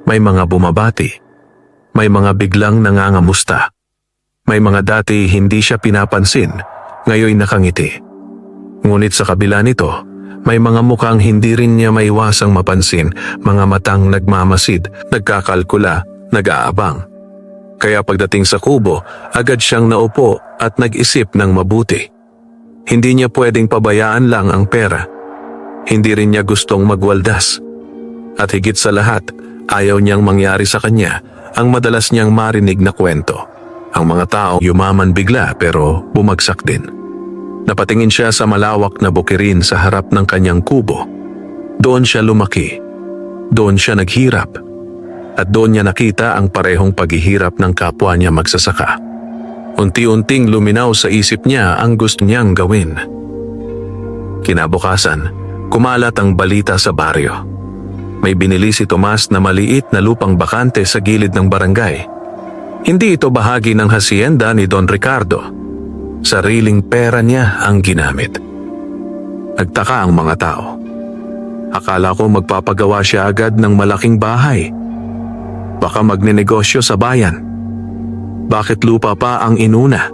May mga bumabati, may mga biglang nangangamusta, may mga dati hindi siya pinapansin, ngayon nakangiti. Ngunit sa kabila nito, may mga mukhang hindi rin niya maiwasang mapansin, mga matang nagmamasid, nagkakalkula, nag-aabang. Kaya pagdating sa kubo, agad siyang naupo at nag-isip ng mabuti. Hindi niya pwedeng pabayaan lang ang pera. Hindi rin niya gustong magwaldas. At higit sa lahat, ayaw niyang mangyari sa kanya ang madalas niyang marinig na kwento. Ang mga tao yumaman bigla pero bumagsak din. Napatingin siya sa malawak na bukirin sa harap ng kanyang kubo. Doon siya lumaki. Doon siya naghirap. At doon niya nakita ang parehong paghihirap ng kapwa niya magsasaka. Unti-unting luminaw sa isip niya ang gusto niyang gawin. Kinabukasan, kumalat ang balita sa baryo. May binili si Tomas na maliit na lupang bakante sa gilid ng barangay. Hindi ito bahagi ng hacienda ni Don Ricardo. Sariling pera niya ang ginamit. Nagtaka ang mga tao. Akala ko magpapagawa siya agad ng malaking bahay. Baka magnenegosyo sa bayan. Bakit lupa pa ang inuna?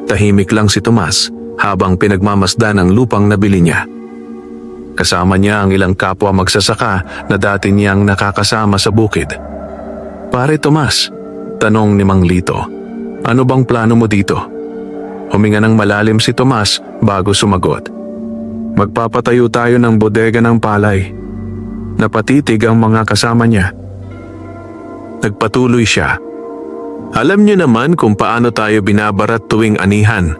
Tahimik lang si Tomas habang pinagmamasdan ang lupang nabili niya. Kasama niya ang ilang kapwa magsasaka na dati niyang nakakasama sa bukid. Pare Tomas, tanong ni Mang Lito, ano bang plano mo dito? Huminga ng malalim si Tomas bago sumagot. Magpapatayo tayo ng bodega ng palay. Napatitig ang mga kasama niya. Nagpatuloy siya. Alam niyo naman kung paano tayo binabarat tuwing anihan.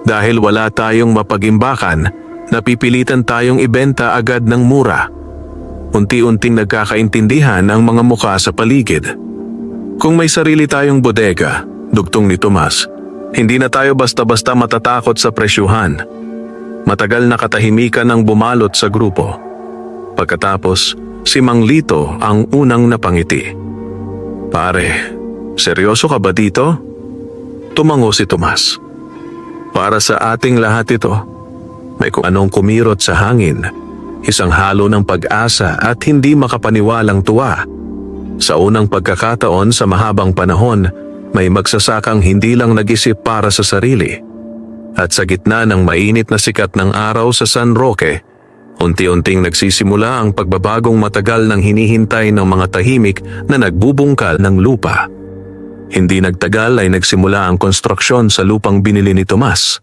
Dahil wala tayong mapagimbakan, napipilitan tayong ibenta agad ng mura. Unti-unting nagkakaintindihan ang mga mukha sa paligid. Kung may sarili tayong bodega, dugtong ni Tomas, hindi na tayo basta-basta matatakot sa presyuhan. Matagal na katahimikan ang bumalot sa grupo. Pagkatapos, si Mang Lito ang unang napangiti. Pare, seryoso ka ba dito? Tumango si Tomas. Para sa ating lahat ito, may kung anong kumirot sa hangin, isang halo ng pag-asa at hindi makapaniwalang tuwa. Sa unang pagkakataon sa mahabang panahon, may magsasakang hindi lang nag-isip para sa sarili. At sa gitna ng mainit na sikat ng araw sa San Roque, unti-unting nagsisimula ang pagbabagong matagal ng hinihintay ng mga tahimik na nagbubungkal ng lupa. Hindi nagtagal ay nagsimula ang konstruksyon sa lupang binili ni Tomas.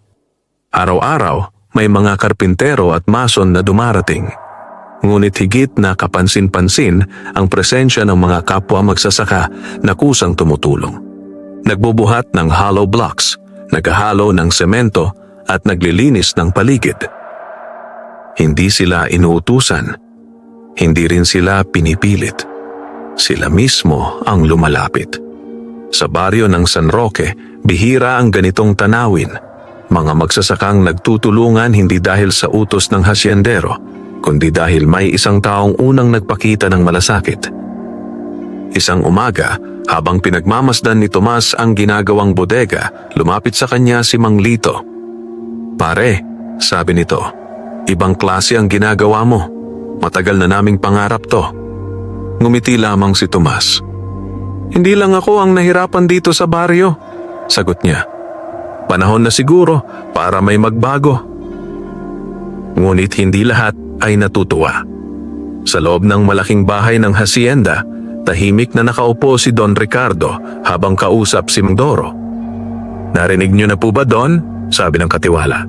Araw-araw, may mga karpintero at mason na dumarating. Ngunit higit na kapansin-pansin ang presensya ng mga kapwa magsasaka na kusang tumutulong. Nagbubuhat ng hollow blocks, naghahalo ng semento at naglilinis ng paligid. Hindi sila inuutusan. Hindi rin sila pinipilit. Sila mismo ang lumalapit. Sa baryo ng San Roque, bihira ang ganitong tanawin. Mga magsasakang nagtutulungan hindi dahil sa utos ng hasyendero, kundi dahil may isang taong unang nagpakita ng malasakit. Isang umaga, habang pinagmamasdan ni Tomas ang ginagawang bodega, lumapit sa kanya si Mang Lito. Pare, sabi nito, ibang klase ang ginagawa mo. Matagal na naming pangarap to. Ngumiti lamang si Tomas. Hindi lang ako ang nahirapan dito sa baryo, sagot niya. Panahon na siguro para may magbago. Ngunit hindi lahat ay natutuwa. Sa loob ng malaking bahay ng hacienda, tahimik na nakaupo si Don Ricardo habang kausap si Mang Doro. "Narinig niyo na po ba, Don?" sabi ng katiwala.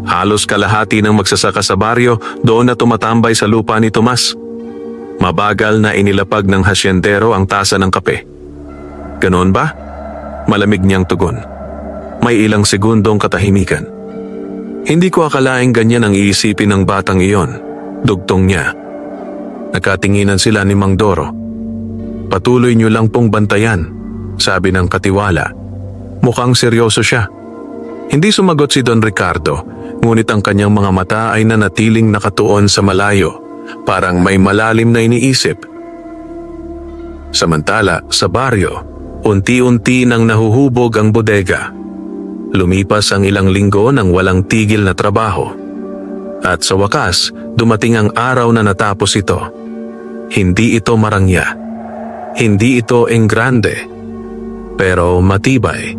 Halos kalahati ng magsasaka sa baryo doon na tumatambay sa lupa ni Tomas. Mabagal na inilapag ng hasyendero ang tasa ng kape. "Ganoon ba?" Malamig niyang tugon. May ilang segundong katahimikan. "Hindi ko akalaing ganyan ang iisipin ng batang iyon," dugtong niya. Nakatinginan sila ni Mang Doro. "Patuloy niyo lang pong bantayan," sabi ng katiwala. Mukhang seryoso siya. Hindi sumagot si Don Ricardo, ngunit ang kanyang mga mata ay nanatiling nakatuon sa malayo, parang may malalim na iniisip. Samantala, sa baryo, unti-unti nang nahuhubog ang bodega. Lumipas ang ilang linggo ng walang tigil na trabaho. At sa wakas, dumating ang araw na natapos ito. Hindi ito marangya. Hindi ito enggrande. Pero matibay.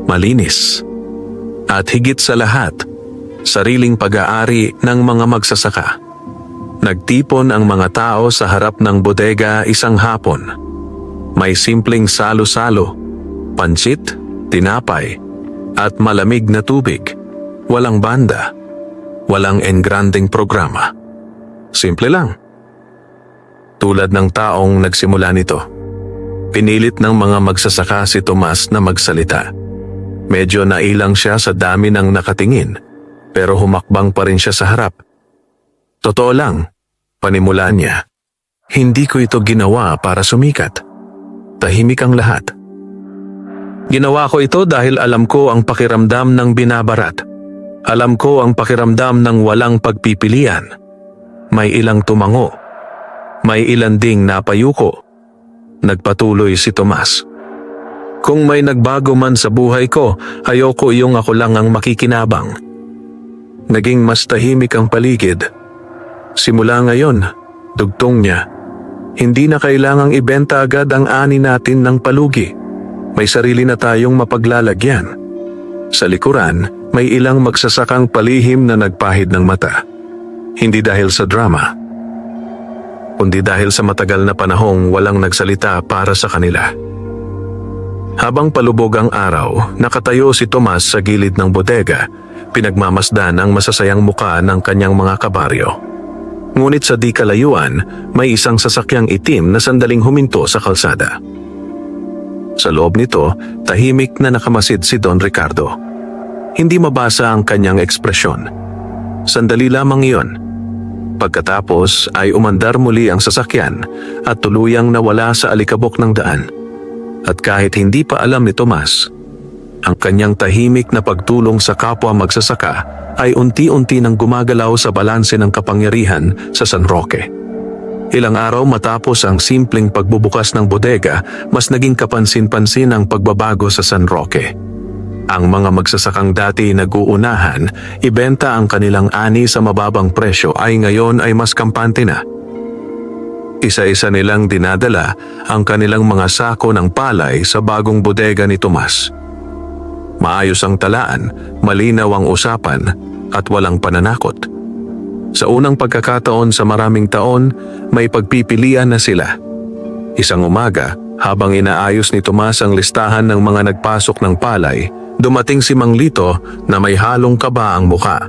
Malinis. At higit sa lahat, sariling pag-aari ng mga magsasaka. Nagtipon ang mga tao sa harap ng bodega isang hapon. May simpleng salo-salo, pansit, tinapay, at malamig na tubig. Walang banda, walang engranding programa. Simple lang. Tulad ng taong nagsimula nito. Pinilit ng mga magsasaka si Tomas na magsalita. Medyo nailang siya sa dami ng nakatingin, pero humakbang pa rin siya sa harap. "Totoo lang," panimula niya. "Hindi ko ito ginawa para sumikat. Tahimik ang lahat. Ginawa ko ito dahil alam ko ang pakiramdam ng binabarat. Alam ko ang pakiramdam ng walang pagpipilian. May ilang tumango. May ilan ding napayuko." Nagpatuloy si Tomas. "Kung may nagbago man sa buhay ko, ayoko yung ako lang ang makikinabang." Naging mas tahimik ang paligid. "Simula ngayon," dugtong niya, "hindi na kailangang ibenta agad ang ani natin ng palugi. May sarili na tayong mapaglalagyan." Sa likuran, may ilang magsasakang palihim na nagpahid ng mata. Hindi dahil sa drama, kundi dahil sa matagal na panahong walang nagsalita para sa kanila. Habang palubog ang araw, nakatayo si Tomas sa gilid ng bodega, pinagmamasdan ang masasayang muka ng kanyang mga kabaryo. Ngunit sa di kalayuan, may isang sasakyang itim na sandaling huminto sa kalsada. Sa loob nito, tahimik na nakamasid si Don Ricardo. Hindi mabasa ang kanyang ekspresyon. Sandali lamang iyon. Pagkatapos ay umandar muli ang sasakyan at tuluyang nawala sa alikabok ng daan. At kahit hindi pa alam ni Tomas, ang kanyang tahimik na pagtulong sa kapwa magsasaka ay unti-unti nang gumagalaw sa balanse ng kapangyarihan sa San Roque. Ilang araw matapos ang simpleng pagbubukas ng bodega, mas naging kapansin-pansin ang pagbabago sa San Roque. Ang mga magsasakang dati nag-uunahan, ibenta ang kanilang ani sa mababang presyo ay ngayon ay mas kampante na. Isa-isa nilang dinadala ang kanilang mga sako ng palay sa bagong bodega ni Tomas. Maayos ang talaan, malinaw ang usapan, at walang pananakot. Sa unang pagkakataon sa maraming taon, may pagpipilian na sila. Isang umaga, habang inaayos ni Tomas ang listahan ng mga nagpasok ng palay, dumating si Mang Lito na may halong kaba ang muka.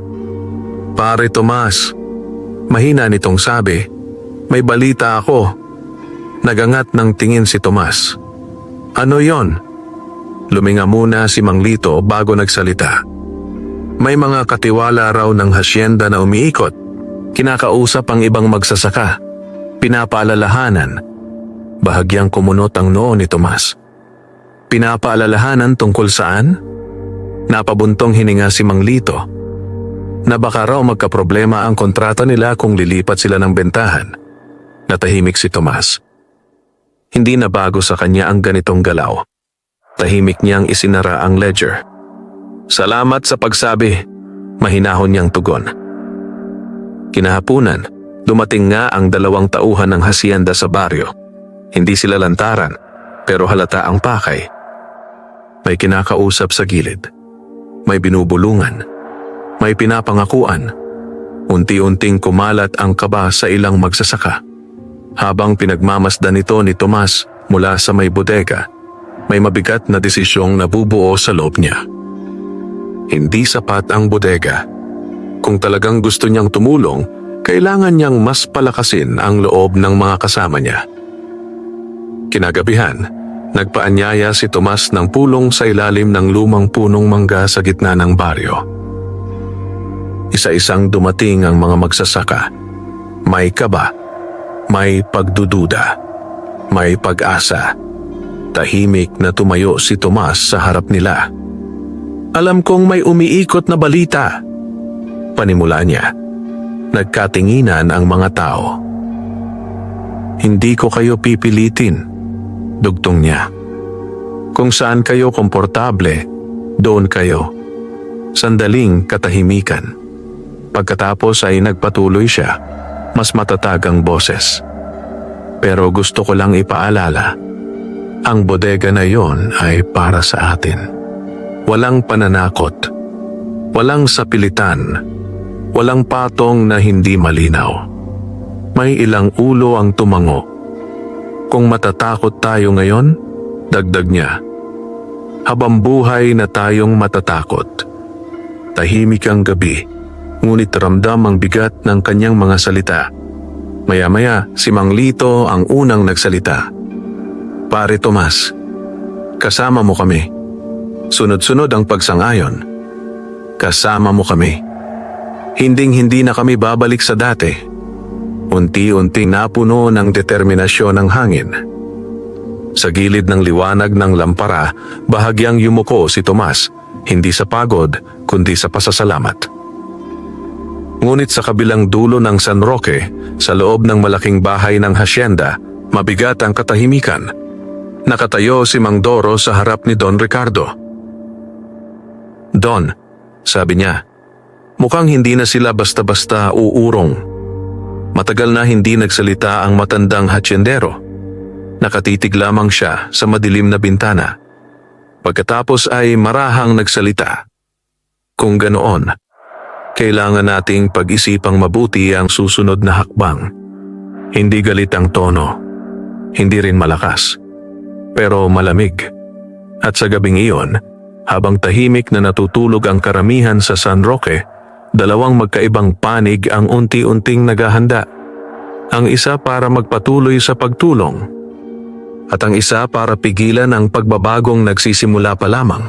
"Pare Tomas," mahina nitong sabi, "may balita ako." Nagangat ng tingin si Tomas. "Ano yon?" Luminga muna si Mang Lito bago nagsalita. "May mga katiwala raw ng hasyenda na umiikot. Kinakausap ang ibang magsasaka. Pinapaalalahanan." Bahagyang kumunot ang noo ni Tomas. "Pinapaalalahanan tungkol saan?" Napabuntong hininga si Mang Lito. Na baka raw magkaproblema ang kontrata nila kung lilipat sila ng bentahan. Natahimik si Tomas. Hindi na bago sa kanya ang ganitong galaw. Tahimik niyang isinara ang ledger. "Salamat sa pagsabi," mahinahon niyang tugon. Kinahapunan, dumating nga ang 2 tauhan ng hacienda sa baryo. Hindi sila lantaran, pero halata ang pakay. May kinakausap sa gilid. May binubulungan. May pinapangakuan. Unti-unting kumalat ang kaba sa ilang magsasaka. Habang pinagmamasdan ito ni Tomas mula sa may bodega, may mabigat na desisyong nabubuo sa loob niya. Hindi sapat ang bodega. Kung talagang gusto niyang tumulong, kailangan niyang mas palakasin ang loob ng mga kasama niya. Kinagabihan, nagpaanyaya si Tomas ng pulong sa ilalim ng lumang punong mangga sa gitna ng baryo. Isa-isang dumating ang mga magsasaka. May kaba, may pagdududa, may pag-asa. Tahimik na tumayo si Tomas sa harap nila. "Alam kong may umiikot na balita," panimula niya. Nagkatinginan ang mga tao. "Hindi ko kayo pipilitin," dugtong niya. "Kung saan kayo komportable, doon kayo." Sandaling katahimikan. Pagkatapos ay nagpatuloy siya, mas matatag ang boses. "Pero gusto ko lang ipaalala, ang bodega na yon ay para sa atin. Walang pananakot, walang sapilitan, walang patong na hindi malinaw. May ilang ulo ang tumango. Kung matatakot tayo ngayon," dagdag niya, "habang buhay na tayong matatakot." Tahimik ang gabi, ngunit ramdam ang bigat ng kanyang mga salita. Maya-maya, si Mang Lito ang unang nagsalita. "Pare Tomas, kasama mo kami." Sunod-sunod ang pagsang-ayon. "Kasama mo kami. Hinding-hindi na kami babalik sa dati." Unti-unting napuno ng determinasyon ng hangin. Sa gilid ng liwanag ng lampara, bahagyang yumuko si Tomas, hindi sa pagod, kundi sa pasasalamat. Ngunit sa kabilang dulo ng San Roque, sa loob ng malaking bahay ng hasyenda, mabigat ang katahimikan. Nakatayo si Mang Doro sa harap ni Don Ricardo. "Don," sabi niya, "mukhang hindi na sila basta-basta uurong." Matagal na hindi nagsalita ang matandang hasyendero. Nakatitig lamang siya sa madilim na bintana. Pagkatapos ay marahang nagsalita. "Kung ganoon, kailangan nating pag-isipang mabuti ang susunod na hakbang." Hindi galit ang tono, hindi rin malakas, pero malamig. At sa gabing iyon, habang tahimik na natutulog ang karamihan sa San Roque, dalawang magkaibang panig ang unti-unting naghahanda. Ang isa para magpatuloy sa pagtulong, at ang isa para pigilan ang pagbabagong nagsisimula pa lamang.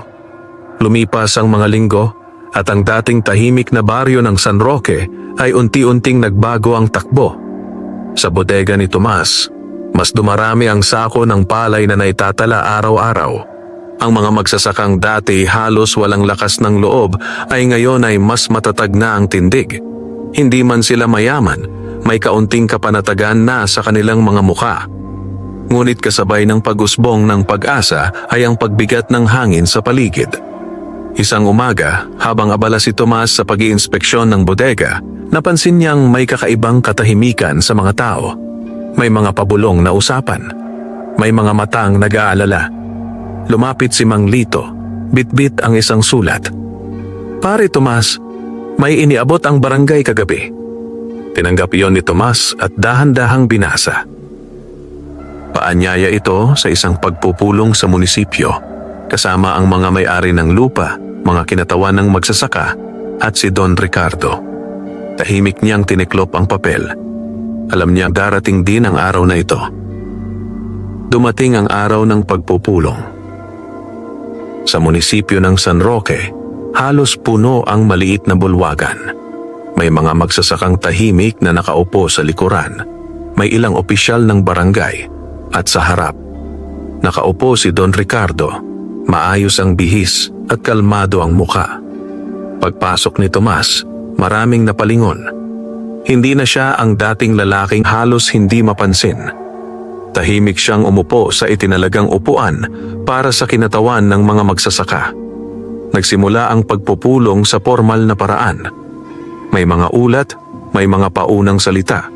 Lumipas ang mga linggo, at ang dating tahimik na baryo ng San Roque ay unti-unting nagbago ang takbo. Sa bodega ni Tomas, mas dumarami ang sako ng palay na naitatala araw-araw. Ang mga magsasakang dati halos walang lakas ng loob ay ngayon ay mas matatag na ang tindig. Hindi man sila mayaman, may kaunting kapanatagan na sa kanilang mga mukha. Ngunit kasabay ng pag-usbong ng pag-asa ay ang pagbigat ng hangin sa paligid. Isang umaga, habang abala si Tomas sa pag-iinspeksyon ng bodega, napansin niyang may kakaibang katahimikan sa mga tao. May mga pabulong na usapan. May mga matang nag-aalala. Lumapit si Mang Lito, bitbit ang isang sulat. "Pare Tomas, may iniabot ang barangay kagabi." Tinanggap iyon ni Tomas at dahan-dahang binasa. Paanyaya ito sa isang pagpupulong sa munisipyo, kasama ang mga may-ari ng lupa, mga kinatawan ng magsasaka, at si Don Ricardo. Tahimik niyang tiniklop ang papel. Alam niyang darating din ang araw na ito. Dumating ang araw ng pagpupulong. Sa munisipyo ng San Roque, halos puno ang maliit na bulwagan. May mga magsasakang tahimik na nakaupo sa likuran. May ilang opisyal ng barangay, at sa harap, nakaupo si Don Ricardo. Maayos ang bihis at kalmado ang muka. Pagpasok ni Tomas, maraming napalingon. Hindi na siya ang dating lalaking halos hindi mapansin. Tahimik siyang umupo sa itinalagang upuan para sa kinatawan ng mga magsasaka. Nagsimula ang pagpupulong sa formal na paraan. May mga ulat, may mga paunang salita.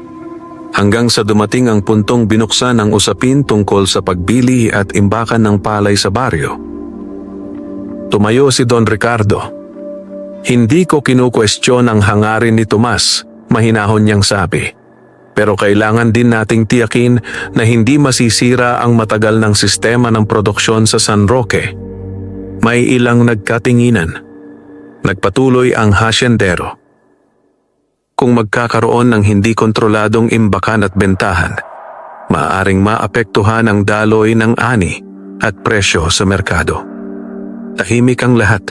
Hanggang sa dumating ang puntong binuksan ang usapin tungkol sa pagbili at imbakan ng palay sa baryo. Tumayo si Don Ricardo. "Hindi ko kinukwestiyon ang hangarin ni Tomas," Mahinahon niyang sabi. Pero kailangan din nating tiyakin na hindi masisira ang matagal ng sistema ng produksyon sa San Roque. May ilang nagkatinginan. Nagpatuloy ang hasyendero. Kung magkakaroon ng hindi kontroladong imbakan at bentahan, maaaring maapektuhan ang daloy ng ani at presyo sa merkado. Tahimik ang lahat.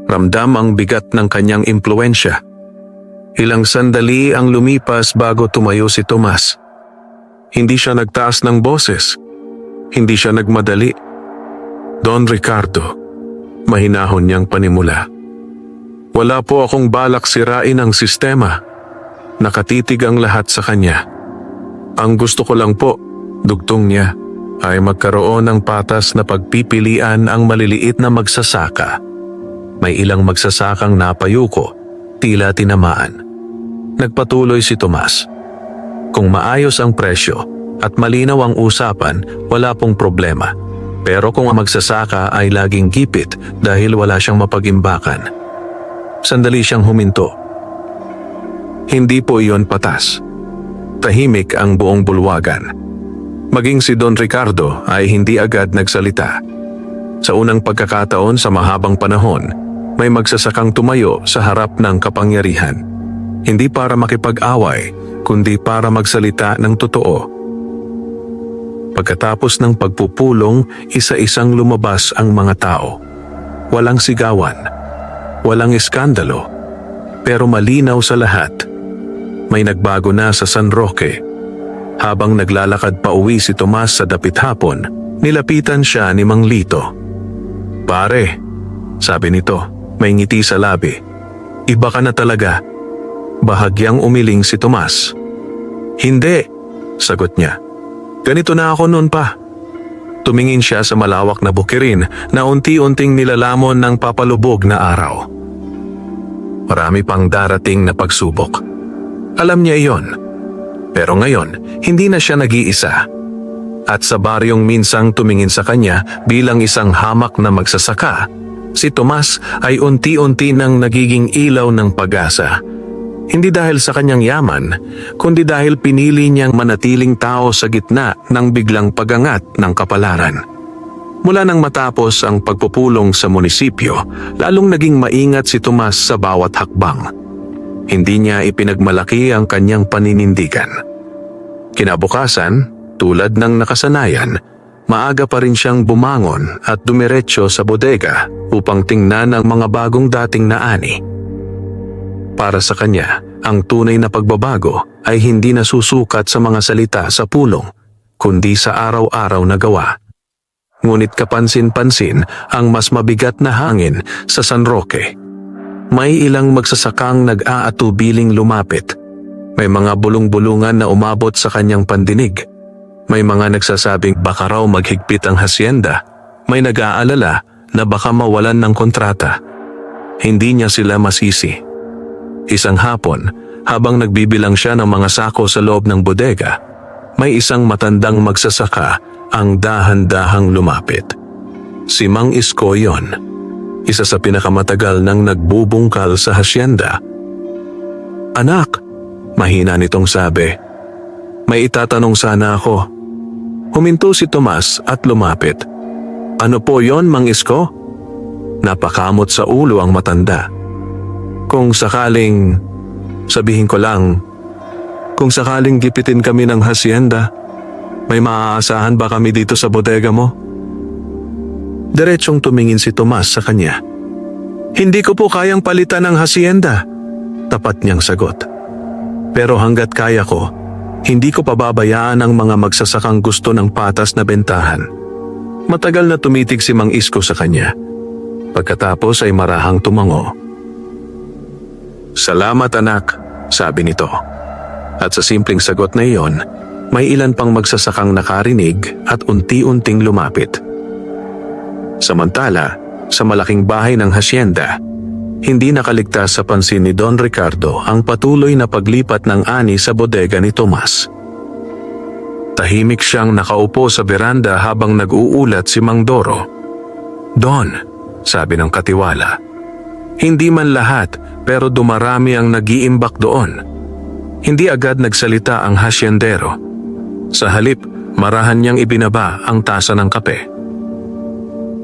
Ramdam ang bigat ng kanyang impluensya. Ilang sandali ang lumipas bago tumayo si Tomas. Hindi siya nagtaas ng boses. Hindi siya nagmadali. Don Ricardo, mahinahon niyang panimula. Wala po akong balak sirain ang sistema. Nakatitig ang lahat sa kanya. Ang gusto ko lang po, dugtong niya, ay magkaroon ng patas na pagpipilian ang maliliit na magsasaka. May ilang magsasakang napayuko, tila tinamaan. Nagpatuloy si Tomas. Kung maayos ang presyo at malinaw ang usapan, wala pong problema. Pero kung ang magsasaka ay laging gipit dahil wala siyang mapag-imbakan. Sandali siyang huminto. Hindi po iyon patas. Tahimik ang buong bulwagan. Maging si Don Ricardo ay hindi agad nagsalita. Sa unang pagkakataon sa mahabang panahon, may magsasakang tumayo sa harap ng kapangyarihan. Hindi para makipag-away, kundi para magsalita ng totoo. Pagkatapos ng pagpupulong, isa-isang lumabas ang mga tao. Walang sigawan, walang iskandalo, pero malinaw sa lahat. May nagbago na sa San Roque. Habang naglalakad pa uwi si Tomas sa dapit hapon, nilapitan siya ni Mang Lito. Pare, sabi nito, may ngiti sa labi. Iba ka na talaga. Bahagyang umiling si Tomas. Hindi, sagot niya. Ganito na ako noon pa. Tumingin siya sa malawak na bukirin na unti-unting nilalamon ng papalubog na araw. Marami pang darating na pagsubok. Alam niya iyon. Pero ngayon, hindi na siya nag-iisa. At sa baryong minsang tumingin sa kanya bilang isang hamak na magsasaka, si Tomas ay unti-unti nang nagiging ilaw ng pag-asa. Hindi dahil sa kanyang yaman, kundi dahil pinili niyang manatiling tao sa gitna ng biglang pagangat ng kapalaran. Mula nang matapos ang pagpupulong sa munisipyo, lalong naging maingat si Tomas sa bawat hakbang. Hindi niya ipinagmalaki ang kanyang paninindigan. Kinabukasan, tulad ng nakasanayan, maaga pa rin siyang bumangon at dumiretso sa bodega upang tingnan ang mga bagong dating na ani. Para sa kanya, ang tunay na pagbabago ay hindi nasusukat sa mga salita sa pulong, kundi sa araw-araw na gawa. Ngunit kapansin-pansin ang mas mabigat na hangin sa San Roque. May ilang magsasakang nag-aatubiling lumapit. May mga bulong-bulungan na umabot sa kanyang pandinig. May mga nagsasabing baka raw maghigpit ang hasyenda. May nag-aalala na baka mawalan ng kontrata. Hindi niya sila masisi. Isang hapon, habang nagbibilang siya ng mga sako sa loob ng bodega, may isang matandang magsasaka ang dahan-dahang lumapit. Si Mang Isko yon, isa sa pinakamatagal nang nagbubungkal sa hasyenda. Anak, mahina nitong sabi, may itatanong sana ako. Huminto si Tomas at lumapit. Ano po yon, Mang Isko? Napakamot sa ulo ang matanda. Kung sakaling, sabihin ko lang, kung sakaling gipitin kami ng hasyenda, may maaasahan ba kami dito sa bodega mo? Diretsong tumingin si Tomas sa kanya. Hindi ko po kayang palitan ng hasyenda, tapat niyang sagot. Pero hanggat kaya ko, hindi ko pababayaan ang mga magsasakang gusto ng patas na bentahan. Matagal na tumitig si Mang Isko sa kanya. Pagkatapos ay marahang tumango. Salamat anak, sabi nito. At sa simpleng sagot na iyon, may ilan pang magsasakang nakarinig at unti-unting lumapit. Samantala, sa malaking bahay ng hasyenda, hindi nakaligtas sa pansin ni Don Ricardo ang patuloy na paglipat ng ani sa bodega ni Tomas. Tahimik siyang nakaupo sa beranda habang nag-uulat si Mang Doro. Don, sabi ng katiwala. Hindi man lahat, pero dumarami ang nag-iimbak doon. Hindi agad nagsalita ang hasyendero. Sa halip, marahan niyang ibinaba ang tasa ng kape.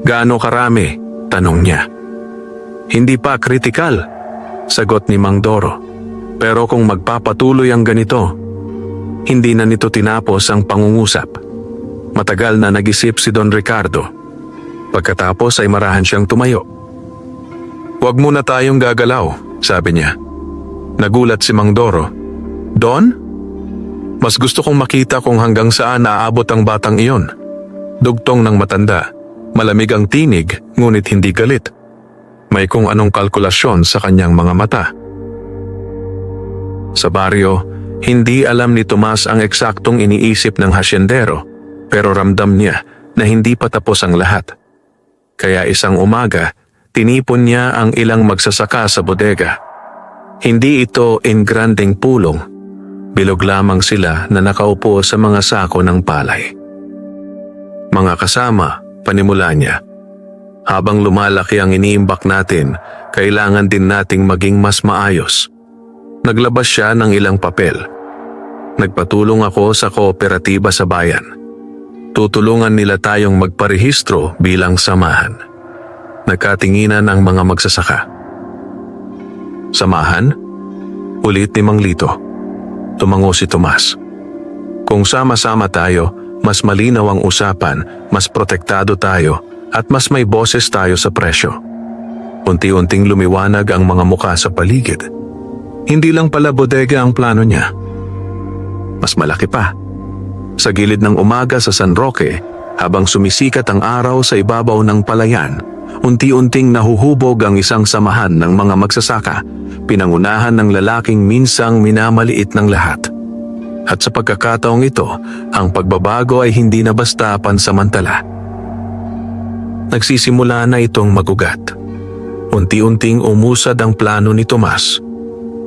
"Gaano karami?" tanong niya. "Hindi pa kritikal," sagot ni Mang Doro. "Pero kung magpapatuloy ang ganito, hindi na nito tinapos ang pangungusap." Matagal na nag-isip si Don Ricardo. Pagkatapos ay marahan siyang tumayo. "Huwag muna tayong gagalaw," sabi niya. Nagulat si Mang Doro. "Don? Mas gusto kong makita kung hanggang saan naaabot ang batang iyon." Dugtong ng matanda. Malamig ang tinig, ngunit hindi galit. May kung anong kalkulasyon sa kanyang mga mata. Sa baryo, hindi alam ni Tomas ang eksaktong iniisip ng hasyendero, pero ramdam niya na hindi pa tapos ang lahat. Kaya isang umaga, tinipon niya ang ilang magsasaka sa bodega. Hindi ito engrandeng pulong. Bilog lamang sila na nakaupo sa mga sako ng palay. "Mga kasama," panimula niya. "Habang lumalaki ang iniimbak natin, kailangan din nating maging mas maayos." Naglabas siya ng ilang papel. "Nagpatulong ako sa kooperatiba sa bayan. Tutulungan nila tayong magparehistro bilang samahan." Nagkatinginan ang mga magsasaka. "Samahan?" ulit ni Mang Lito. Tumango si Tomas. "Kung sama-sama tayo, mas malinaw ang usapan, mas protektado tayo, at mas may boses tayo sa presyo." Unti-unting lumiwanag ang mga muka sa paligid. Hindi lang pala bodega ang plano niya. Mas malaki pa. Sa gilid ng umaga sa San Roque, habang sumisikat ang araw sa ibabaw ng palayan, unti-unting nahuhubog ang isang samahan ng mga magsasaka, pinangunahan ng lalaking minsang minamaliit ng lahat. At sa pagkakataong ito, ang pagbabago ay hindi na basta pansamantala. Nagsisimula na itong magugat. Unti-unting umusad ang plano ni Tomas.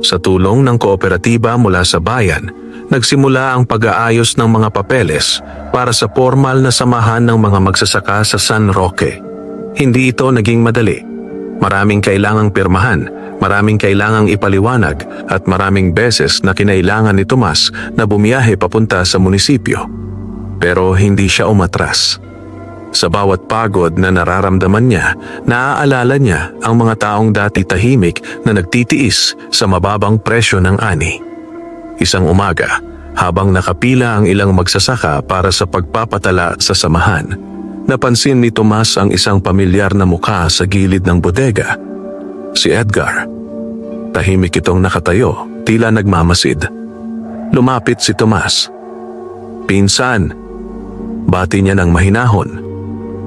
Sa tulong ng kooperatiba mula sa bayan, nagsimula ang pag-aayos ng mga papeles para sa formal na samahan ng mga magsasaka sa San Roque. Hindi ito naging madali. Maraming kailangang pirmahan, maraming kailangang ipaliwanag, at maraming beses na kinailangan ni Tomas na bumiyahe papunta sa munisipyo. Pero hindi siya umatras. Sa bawat pagod na nararamdaman niya, naaalala niya ang mga taong dati tahimik na nagtitiis sa mababang presyo ng ani. Isang umaga, habang nakapila ang ilang magsasaka para sa pagpapatala sa samahan, napansin ni Tomas ang isang pamilyar na mukha sa gilid ng bodega. Si Edgar. Tahimik itong nakatayo, tila nagmamasid. Lumapit si Tomas. "Pinsan," bati niya ng mahinahon.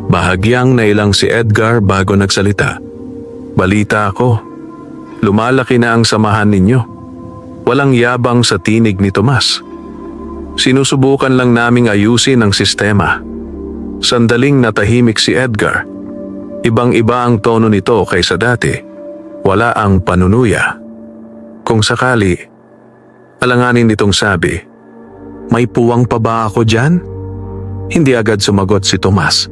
Bahagyang nailang si Edgar bago nagsalita. "Balita ako. Lumalaki na ang samahan ninyo." Walang yabang sa tinig ni Tomas. "Sinusubukan lang naming ayusin ang sistema." Sandaling natahimik si Edgar. Ibang-iba ang tono nito kaysa dati. Wala ang panunuya. Kung sakali, alanganin nitong sabi, "May puwang pa ba ako dyan?" Hindi agad sumagot si Tomas.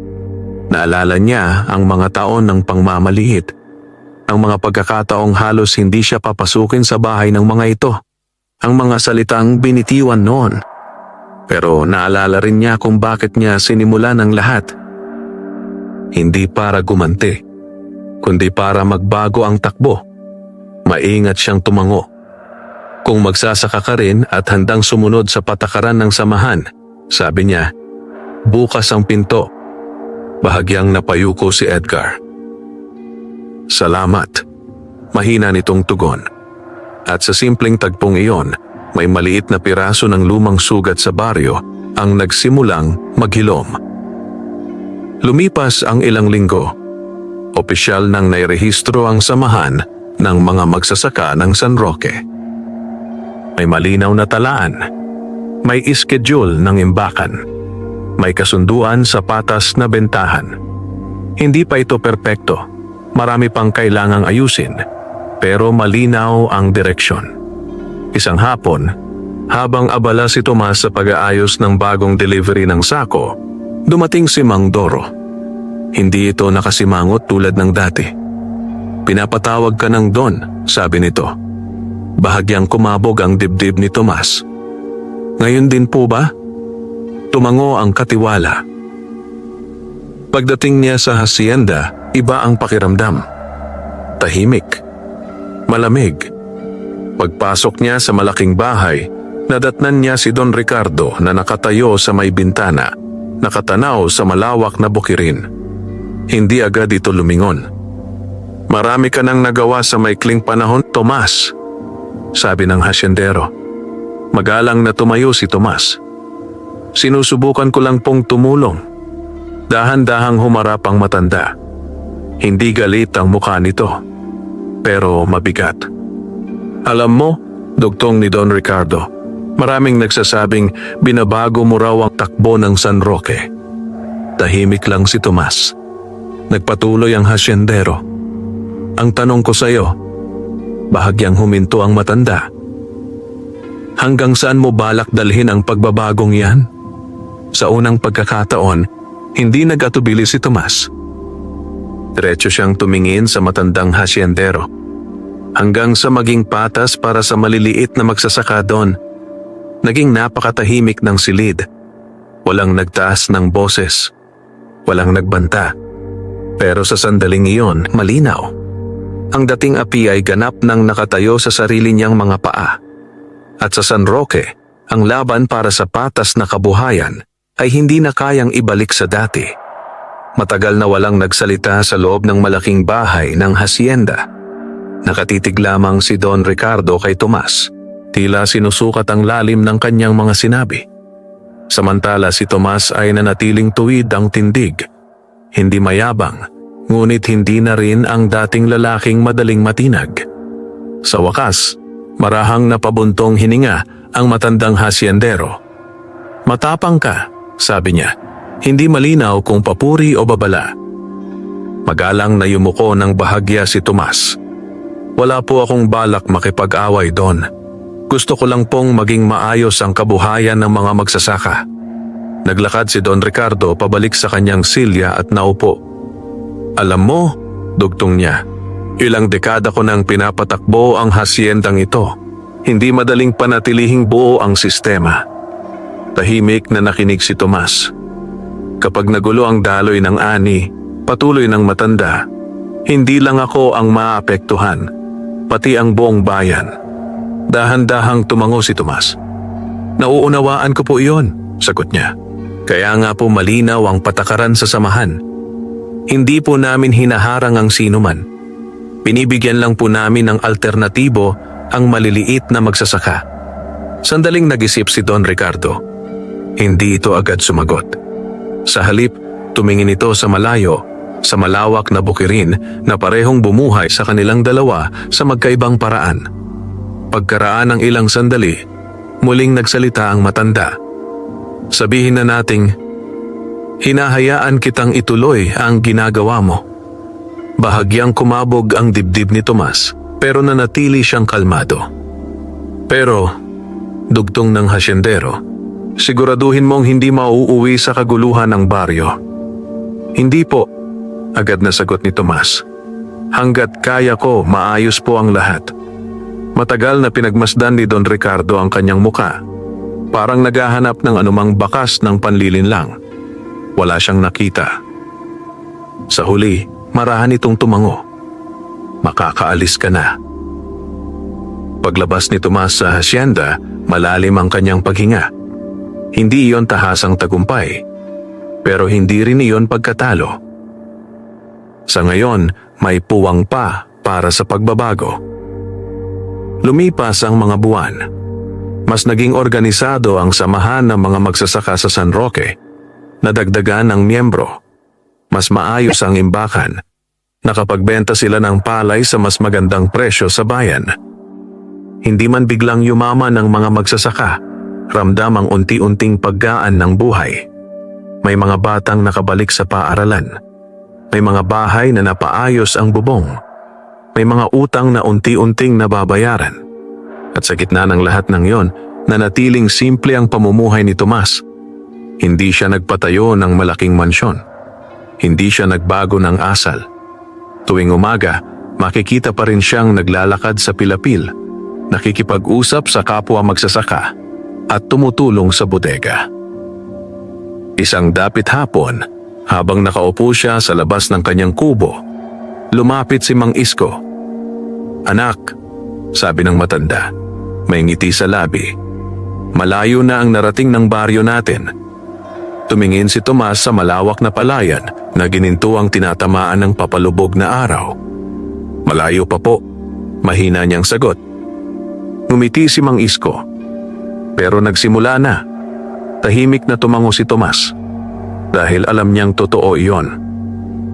Naalala niya ang mga taon ng pangmamaliit. Ang mga pagkakataong halos hindi siya papasukin sa bahay ng mga ito. Ang mga salitang binitiwan noon. Pero naalala rin niya kung bakit niya sinimulan ang lahat. Hindi para gumanti, kundi para magbago ang takbo. Maingat siyang tumango. Kung magsasaka ka rin at handang sumunod sa patakaran ng samahan, sabi niya, bukas ang pinto. Bahagyang napayuko si Edgar. Salamat. Mahina nitong tugon. At sa simpleng tagpong iyon, may maliit na piraso ng lumang sugat sa baryo ang nagsimulang maghilom. Lumipas ang ilang linggo. Opisyal nang nairehistro ang samahan ng mga magsasaka ng San Roque. May malinaw na talaan. May iskediul ng imbakan. May kasunduan sa patas na bentahan. Hindi pa ito perpekto. Marami pang kailangang ayusin. Pero malinaw ang direksyon. Isang hapon, habang abala si Tomas sa pag-aayos ng bagong delivery ng sako, dumating si Mang Doro. Hindi ito nakasimangot tulad ng dati. Pinapatawag ka ng Don, sabi nito. Bahagyang kumabog ang dibdib ni Tomas. Ngayon din po ba? Tumango ang katiwala. Pagdating niya sa hacienda, iba ang pakiramdam. Tahimik. Malamig. Pagpasok niya sa malaking bahay, nadatnan niya si Don Ricardo na nakatayo sa may bintana, nakatanaw sa malawak na bukirin. Hindi agad ito lumingon. Marami ka nang nagawa sa maikling panahon, Tomas, sabi ng hasyendero. Magalang na tumayo si Tomas. Sinusubukan ko lang pong tumulong. Dahan-dahang humarap ang matanda. Hindi galit ang mukha nito, pero mabigat. Alam mo, dugtong ni Don Ricardo, maraming nagsasabing binabago mo raw ang takbo ng San Roque. Tahimik lang si Tomas. Nagpatuloy ang hasyendero. Ang tanong ko sa iyo, bahagyang huminto ang matanda. Hanggang saan mo balak dalhin ang pagbabagong yan? Sa unang pagkakataon, hindi nag-atubili si Tomas. Diretso siyang tumingin sa matandang hasyendero. Hanggang sa maging patas para sa maliliit na magsasaka doon. Naging napakatahimik ng silid. Walang nagtaas ng boses. Walang nagbanta. Pero sa sandaling iyon, malinaw. Ang dating api ay ganap nang nakatayo sa sarili niyang mga paa. At sa San Roque, ang laban para sa patas na kabuhayan ay hindi na kayang ibalik sa dati. Matagal na walang nagsalita sa loob ng malaking bahay ng hacienda. Nakatitig lamang si Don Ricardo kay Tomas. Tila sinusukat ang lalim ng kanyang mga sinabi. Samantala si Tomas ay nanatiling tuwid ang tindig. Hindi mayabang, ngunit hindi na rin ang dating lalaking madaling matinag. Sa wakas, marahang napabuntong hininga ang matandang hasyendero. Matapang ka, sabi niya. Hindi malinaw kung papuri o babala. Magalang na yumuko ng bahagya si Tomas. Wala po akong balak makipag-away doon. Gusto ko lang pong maging maayos ang kabuhayan ng mga magsasaka. Naglakad si Don Ricardo pabalik sa kanyang silya at naupo. Alam mo, dugtong niya, ilang dekada ko nang pinapatakbo ang hasyendang ito. Hindi madaling panatilihing buo ang sistema. Tahimik na nakinig si Tomas. Kapag nagulo ang daloy ng ani, patuloy ng matanda, hindi lang ako ang maapektuhan, pati ang buong bayan. Dahan-dahang tumango si Tomas. Nauunawaan ko po iyon, sagot niya. Kaya nga po malinaw ang patakaran sa samahan. Hindi po namin hinaharang ang sinuman. Binibigyan lang po namin ng alternatibo ang maliliit na magsasaka. Sandaling nag-isip si Don Ricardo. Hindi ito agad sumagot. Sa halip, tumingin ito sa malayo, sa malawak na bukirin na parehong bumuhay sa kanilang dalawa sa magkaibang paraan. Pagkaraan ng ilang sandali, muling nagsalita ang matanda. Sabihin na nating, hinahayaan kitang ituloy ang ginagawa mo. Bahagyang kumabog ang dibdib ni Tomas, pero nanatili siyang kalmado. Pero, dugtong ng hasyendero, siguraduhin mong hindi mauuwi sa kaguluhan ng baryo. Hindi po, agad na sagot ni Tomas. Hanggat kaya ko, maayos po ang lahat. Matagal na pinagmasdan ni Don Ricardo ang kanyang muka. Parang naghahanap ng anumang bakas ng panlilinlang. Wala siyang nakita. Sa huli, marahan itong tumango. Makakaalis ka na. Paglabas ni Tomas sa hacienda, malalim ang kanyang paghinga. Hindi iyon tahasang tagumpay, pero hindi rin iyon pagkatalo. Sa ngayon, may puwang pa para sa pagbabago. Lumipas ang mga buwan. Mas naging organisado ang samahan ng mga magsasaka sa San Roque. Nadagdagan ng miyembro. Mas maayos ang imbakan. Nakapagbenta sila ng palay sa mas magandang presyo sa bayan. Hindi man biglang yumaman ang mga magsasaka, ramdam ang unti-unting paggaan ng buhay. May mga batang nakabalik sa paaralan. May mga bahay na napaayos ang bubong. May mga utang na unti-unting nababayaran. At sa gitna ng lahat ng yon, nanatiling simple ang pamumuhay ni Tomas. Hindi siya nagpatayo ng malaking mansyon. Hindi siya nagbago ng asal. Tuwing umaga, makikita pa rin siyang naglalakad sa pilapil, nakikipag-usap sa kapwa magsasaka at tumutulong sa bodega. Isang dapit hapon, habang nakaupo siya sa labas ng kanyang kubo, lumapit si Mang Isko. "Anak," sabi ng matanda, may ngiti sa labi. "Malayo na ang narating ng baryo natin." Tumingin si Tomas sa malawak na palayan na gininto ang tinatamaan ng papalubog na araw. "Malayo pa po," mahina niyang sagot. Ngumiti si Mang Isko. Pero nagsimula na. Tahimik na tumango si Tomas. Dahil alam niyang totoo iyon.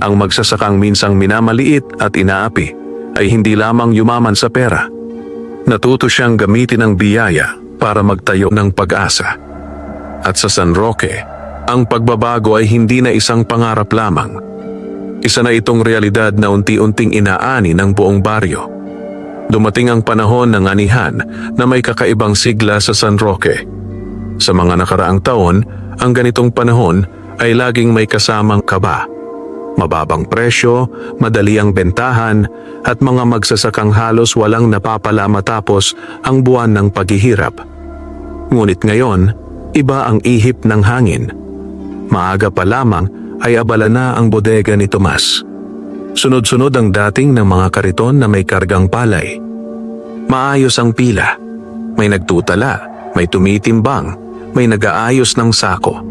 Ang magsasakang minsang minamaliit at inaapi ay hindi lamang yumaman sa pera. Natuto siyang gamitin ang biyaya para magtayo ng pag-asa. At sa San Roque, ang pagbabago ay hindi na isang pangarap lamang. Isa na itong realidad na unti-unting inaani ng buong baryo. Dumating ang panahon ng anihan na may kakaibang sigla sa San Roque. Sa mga nakaraang taon, ang ganitong panahon ay laging may kasamang kaba. Mababang presyo, madali ang bentahan, at mga magsasakang halos walang napapala matapos ang buwan ng paghihirap. Ngunit ngayon, iba ang ihip ng hangin. Maaga pa lamang ay abala na ang bodega ni Tomas. Sunod-sunod ang dating ng mga kariton na may kargang palay. Maayos ang pila. May nagtutala, may tumitimbang, may nag-aayos ng sako.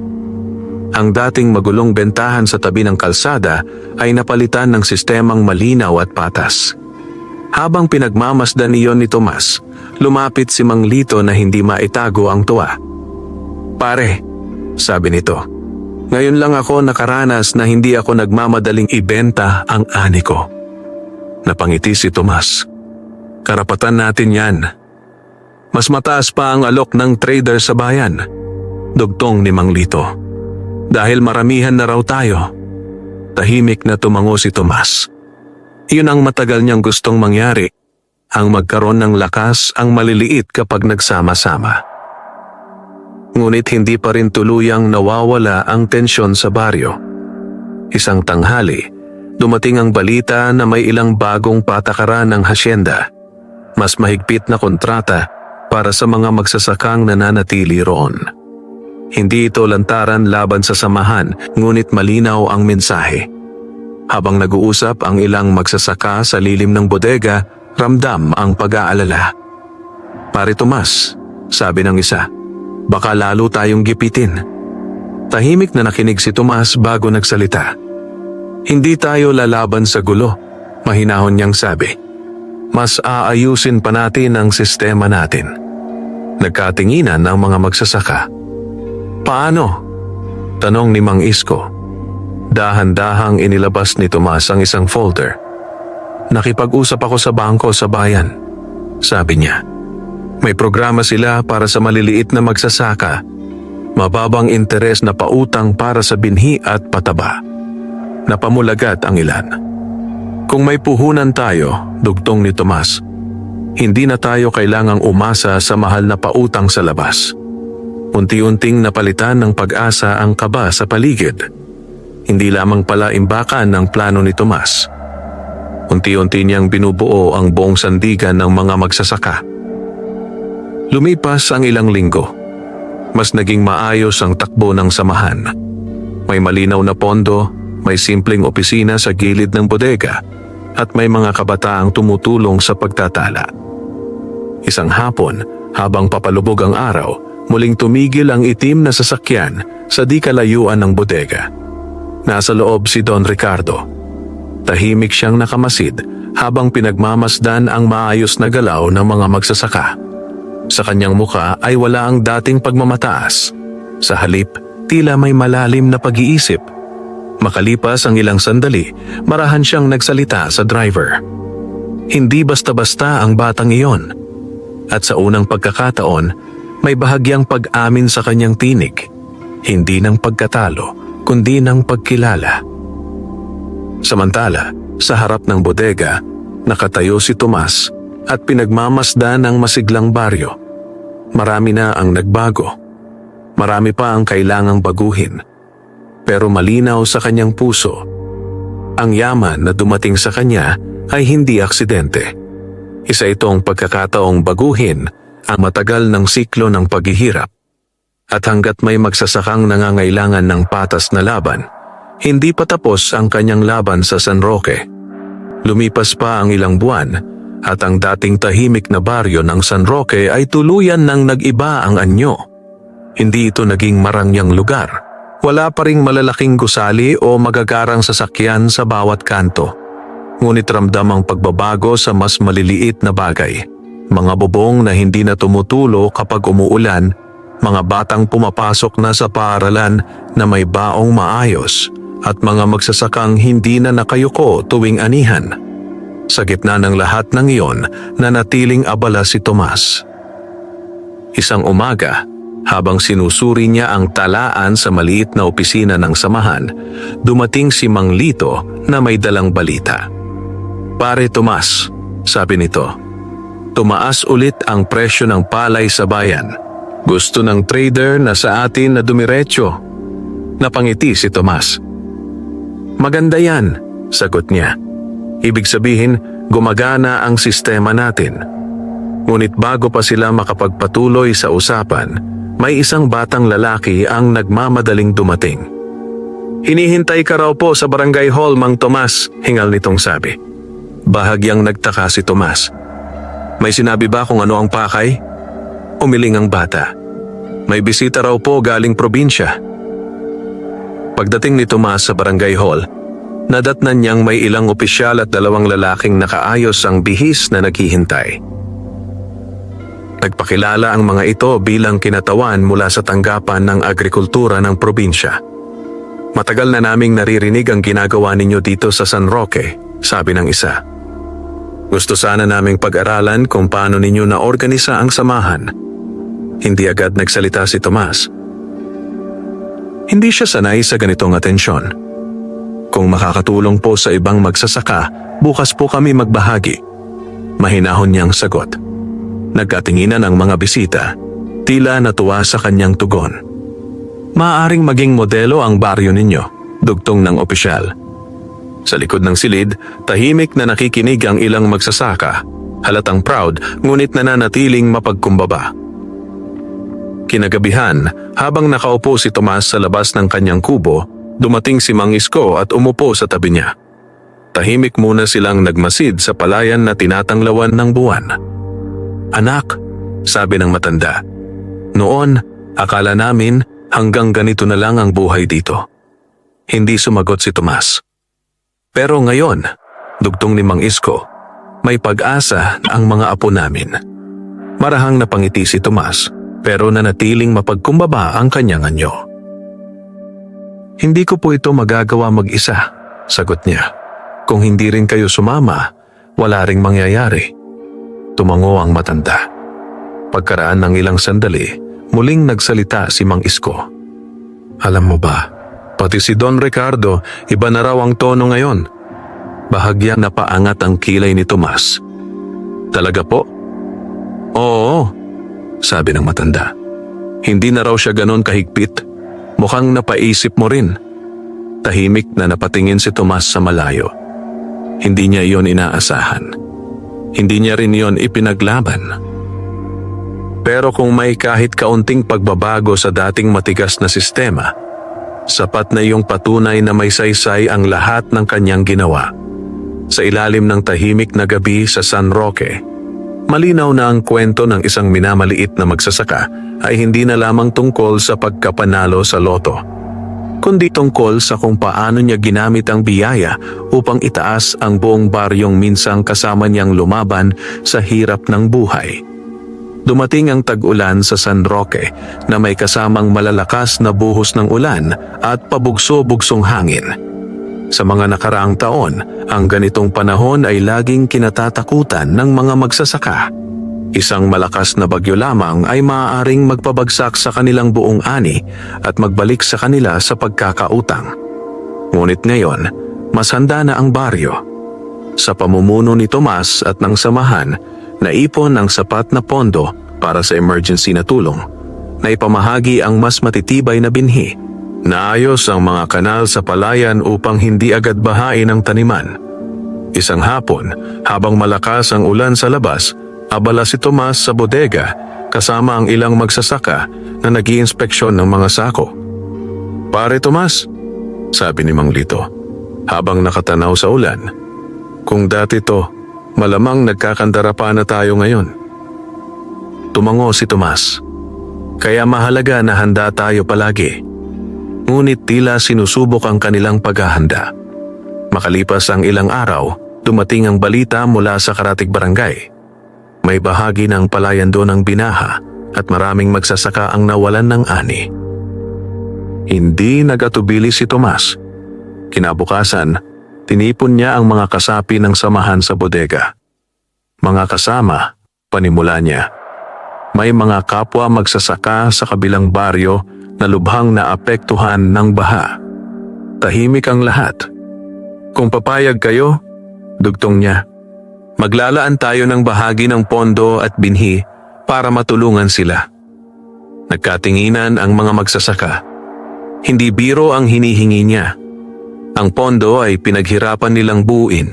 Ang dating magulong bentahan sa tabi ng kalsada ay napalitan ng sistemang malinaw at patas. Habang pinagmamasdan iyon ni Tomas, lumapit si Mang Lito na hindi maitago ang tuwa. "Pare," sabi nito, "ngayon lang ako nakaranas na hindi ako nagmamadaling ibenta ang ani ko." Napangiti si Tomas. "Karapatan natin yan. Mas mataas pa ang alok ng trader sa bayan," dugtong ni Mang Lito. "Dahil maramihan na raw tayo." Tahimik na tumango si Tomas. Iyon ang matagal niyang gustong mangyari, ang magkaroon ng lakas ang maliliit kapag nagsama-sama. Ngunit hindi pa rin tuluyang nawawala ang tensyon sa baryo. Isang tanghali, dumating ang balita na may ilang bagong patakaran ng hasyenda. Mas mahigpit na kontrata para sa mga magsasakang nananatili roon. Hindi ito lantaran laban sa samahan, ngunit malinaw ang mensahe. Habang nag-uusap ang ilang magsasaka sa lilim ng bodega, ramdam ang pag-aalala. "Pare Tomas," sabi ng isa, "baka lalo tayong gipitin." Tahimik na nakinig si Tomas bago nagsalita. "Hindi tayo lalaban sa gulo," mahinahon niyang sabi. "Mas aayusin pa natin ang sistema natin." Nagkatinginan ang mga magsasaka. "Paano?" tanong ni Mang Isko. Dahan-dahang inilabas ni Tomas ang isang folder. "Nakipag-usap ako sa bangko sa bayan," sabi niya. "May programa sila para sa maliliit na magsasaka. Mababang interes na pautang para sa binhi at pataba." Napamulagat ang ilan. "Kung may puhunan tayo," dugtong ni Tomas, "hindi na tayo kailangang umasa sa mahal na pautang sa labas." Unti-unting napalitan ng pag-asa ang kaba sa paligid. Hindi lamang pala imbakan ng plano ni Tomas. Unti-unti niyang binubuo ang buong sandigan ng mga magsasaka. Lumipas ang ilang linggo. Mas naging maayos ang takbo ng samahan. May malinaw na pondo, may simpleng opisina sa gilid ng bodega, at may mga kabataang tumutulong sa pagtatala. Isang hapon, habang papalubog ang araw, muling tumigil ang itim na sasakyan sa di kalayuan ng bodega. Nasa loob si Don Ricardo. Tahimik siyang nakamasid habang pinagmamasdan ang maayos na galaw ng mga magsasaka. Sa kanyang muka ay wala ang dating pagmamataas. Sa halip, tila may malalim na pag-iisip. Makalipas ang ilang sandali, marahan siyang nagsalita sa driver. Hindi basta-basta ang batang iyon. At sa unang pagkakataon, may bahagyang pag-amin sa kanyang tinig. Hindi ng pagkatalo, kundi ng pagkilala. Samantala, sa harap ng bodega, nakatayo si Tomas at pinagmamasdan ang masiglang baryo. Marami na ang nagbago. Marami pa ang kailangang baguhin. Pero malinaw sa kanyang puso, ang yaman na dumating sa kanya ay hindi aksidente. Isa itong pagkakataong baguhin ang matagal ng siklo ng paghihirap. At hanggat may magsasakang nangangailangan ng patas na laban, hindi pa tapos ang kanyang laban sa San Roque. Lumipas pa ang ilang buwan at ang dating tahimik na baryo ng San Roque ay tuluyan nang nag-iba ang anyo. Hindi ito naging marangyang lugar. Wala pa ring malalaking gusali o magagarang sasakyan sa bawat kanto. Ngunit ramdam ang pagbabago sa mas maliliit na bagay. Mga bubong na hindi na tumutulo kapag umuulan, mga batang pumapasok na sa paaralan na may baong maayos, at mga magsasakang hindi na nakayuko tuwing anihan. Sa gitna ng lahat ng iyon, nanatiling abala si Tomas. Isang umaga, habang sinusuri niya ang talaan sa maliit na opisina ng samahan, dumating si Mang Lito na may dalang balita. "Pare Tomas," sabi nito, "tumaas ulit ang presyo ng palay sa bayan. Gusto ng trader na sa atin na dumiretso." Napangiti si Tomas. "Maganda yan," sagot niya. "Ibig sabihin, gumagana ang sistema natin." Ngunit bago pa sila makapagpatuloy sa usapan, may isang batang lalaki ang nagmamadaling dumating. "Hinihintay ka raw po sa barangay hall, Mang Tomas," hingal nitong sabi. Bahagyang nagtaka si Tomas. "May sinabi ba kung ano ang pakay?" Umiling ang bata. "May bisita raw po galing probinsya." Pagdating ni Tomas sa barangay hall, nadatnan niyang may ilang opisyal at 2 lalaking nakaayos ang bihis na naghihintay. Nagpakilala ang mga ito bilang kinatawan mula sa tanggapan ng agrikultura ng probinsya. "Matagal na naming naririnig ang ginagawa ninyo dito sa San Roque," sabi ng isa. "Gusto sana naming pag-aralan kung paano ninyo naorganisa ang samahan." Hindi agad nagsalita si Tomas. Hindi siya sanay sa ganitong atensyon. "Kung makakatulong po sa ibang magsasaka, bukas po kami magbahagi." Mahinahon niyang sagot. Nagkatinginan ang mga bisita, tila natuwa sa kanyang tugon. "Maaaring maging modelo ang baryo ninyo," dugtong ng opisyal. Sa likod ng silid, tahimik na nakikinig ang ilang magsasaka, halatang proud ngunit nananatiling mapagkumbaba. Kinagabihan, habang nakaupo si Tomas sa labas ng kanyang kubo, dumating si Mang Isko at umupo sa tabi niya. Tahimik muna silang nagmasid sa palayan na tinatanglawan ng buwan. "Anak," sabi ng matanda, "noon, akala namin hanggang ganito na lang ang buhay dito." Hindi sumagot si Tomas. "Pero ngayon," dugtong ni Mang Isko, "may pag-asa ang mga apo namin." Marahang napangiti si Tomas, pero nanatiling mapagkumbaba ang kanyang anyo. "Hindi ko po ito magagawa mag-isa," sagot niya. "Kung hindi rin kayo sumama, wala ring mangyayari." Tumango ang matanda. Pagkaraan ng ilang sandali, muling nagsalita si Mang Isko. "Alam mo ba, pati si Don Ricardo, iba na raw ang tono ngayon." Bahagyang napaangat ang kilay ni Tomas. "Talaga po?" "Oo," sabi ng matanda. "Hindi na raw siya ganon kahigpit. Mukhang napaisip mo rin." Tahimik na napatingin si Tomas sa malayo. Hindi niya iyon inaasahan. Hindi niya rin iyon ipinaglaban. Pero kung may kahit kaunting pagbabago sa dating matigas na sistema, sapat na iyong patunay na may saysay ang lahat ng kanyang ginawa. Sa ilalim ng tahimik na gabi sa San Roque, malinaw na ang kwento ng isang minamaliit na magsasaka ay hindi na lamang tungkol sa pagkapanalo sa loto, kundi tungkol sa kung paano niya ginamit ang biyaya upang itaas ang buong baryong minsang kasama niyang lumaban sa hirap ng buhay. Dumating ang tag-ulan sa San Roque na may kasamang malalakas na buhos ng ulan at pabugso-bugsong hangin. Sa mga nakaraang taon, ang ganitong panahon ay laging kinatatakutan ng mga magsasaka. Isang malakas na bagyo lamang ay maaaring magpabagsak sa kanilang buong ani at magbalik sa kanila sa pagkakautang. Ngunit ngayon, mas handa na ang baryo. Sa pamumuno ni Tomas at ng samahan, naipon ang sapat na pondo para sa emergency na tulong. Naipamahagi ang mas matitibay na binhi. Naayos ang mga kanal sa palayan upang hindi agad bahain ang taniman. Isang hapon, habang malakas ang ulan sa labas, abala si Tomas sa bodega kasama ang ilang magsasaka na nag-iinspeksyon ng mga sako. "Pare Tomas," sabi ni Mang Lito, habang nakatanaw sa ulan, "kung dati to, malamang nagkakandara pa na tayo ngayon." Tumango si Tomas. "Kaya mahalaga na handa tayo palagi." Ngunit tila sinusubok ang kanilang paghahanda. Makalipas ang ilang araw, dumating ang balita mula sa Karatig Barangay. May bahagi ng palayan doon ang binaha at maraming magsasaka ang nawalan ng ani. Hindi nagatubili si Tomas. Kinabukasan, tinipon niya ang mga kasapi ng samahan sa bodega. "Mga kasama," panimula niya, "may mga kapwa magsasaka sa kabilang baryo na lubhang naapektuhan ng baha. Tahimik ang lahat. Kung papayag kayo," dugtong niya, "maglalaan tayo ng bahagi ng pondo at binhi para matulungan sila." Nagkatinginan ang mga magsasaka. Hindi biro ang hinihingi niya. Ang pondo ay pinaghirapan nilang buuin.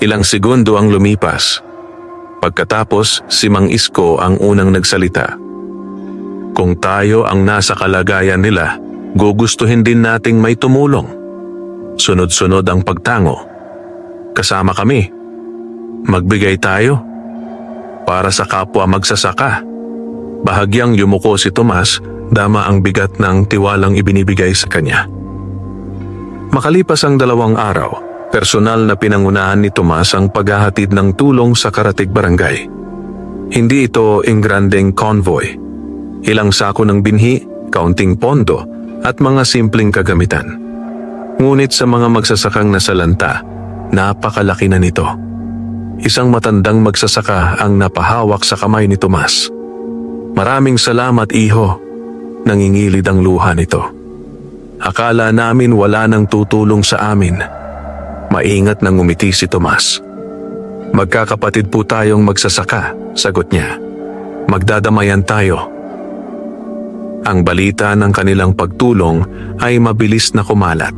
Ilang segundo ang lumipas. Pagkatapos, si Mang Isko ang unang nagsalita. "Kung tayo ang nasa kalagayan nila, gugustuhin din nating may tumulong." Sunod-sunod ang pagtango. "Kasama kami. Magbigay tayo. Para sa kapwa magsasaka." Bahagyang yumuko si Tomas, dama ang bigat ng tiwalang ibinibigay sa kanya. Makalipas ang 2 araw, personal na pinangunahan ni Tomas ang paghahatid ng tulong sa Karatig Barangay. Hindi ito engrandeng convoy. Ilang sako ng binhi, kaunting pondo, at mga simpleng kagamitan. Ngunit sa mga magsasakang nasalanta, napakalaki na nito. Isang matandang magsasaka ang napahawak sa kamay ni Tomas. "Maraming salamat, iho," nangingilid ang luha nito. "Akala namin wala nang tutulong sa amin." Maingat nang ngumiti si Tomas. "Magkakapatid po tayong magsasaka," sagot niya. "Magdadamayan tayo." Ang balita ng kanilang pagtulong ay mabilis na kumalat.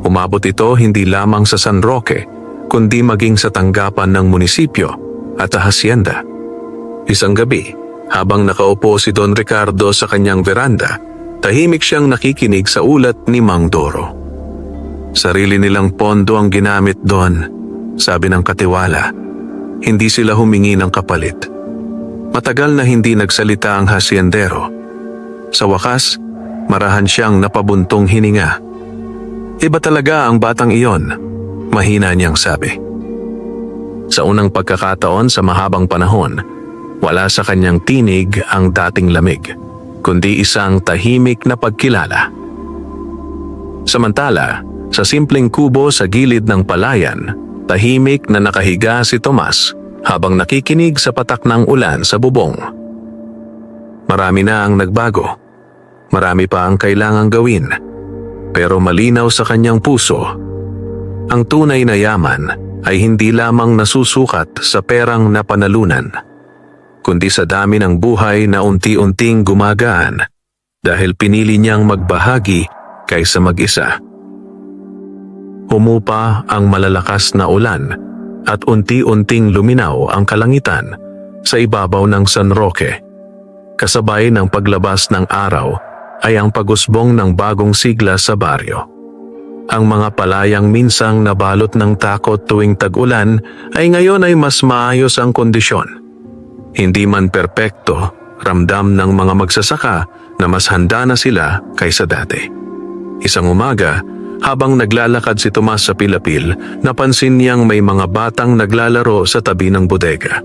Umabot ito hindi lamang sa San Roque, kundi maging sa tanggapan ng munisipyo at sa hasyenda. Isang gabi, habang nakaupo si Don Ricardo sa kanyang veranda, tahimik siyang nakikinig sa ulat ni Mang Doro. "Sarili nilang pondo ang ginamit doon," sabi ng katiwala. "Hindi sila humingi ng kapalit." Matagal na hindi nagsalita ang hasyendero. Sa wakas, marahan siyang napabuntong hininga. "Iba talaga ang batang iyon," mahina niyang sabi. Sa unang pagkakataon sa mahabang panahon, wala sa kanyang tinig ang dating lamig, kundi isang tahimik na pagkilala. Samantala, sa simpleng kubo sa gilid ng palayan, tahimik na nakahiga si Tomas habang nakikinig sa patak ng ulan sa bubong. Marami na ang nagbago. Marami pa ang kailangang gawin. Pero malinaw sa kanyang puso, ang tunay na yaman ay hindi lamang nasusukat sa perang napanalunan, kundi sa dami ng buhay na unti-unting gumagaan dahil pinili niyang magbahagi kaysa mag-isa. Humupa ang malalakas na ulan at unti-unting luminaw ang kalangitan sa ibabaw ng San Roque. Kasabay ng paglabas ng araw ay ang pag-usbong ng bagong sigla sa baryo. Ang mga palayang minsang nabalot ng takot tuwing tag-ulan ay ngayon ay mas maayos ang kondisyon. Hindi man perpekto, ramdam ng mga magsasaka na mas handa na sila kaysa dati. Isang umaga, habang naglalakad si Tomas sa Pilapil, napansin niyang may mga batang naglalaro sa tabi ng bodega.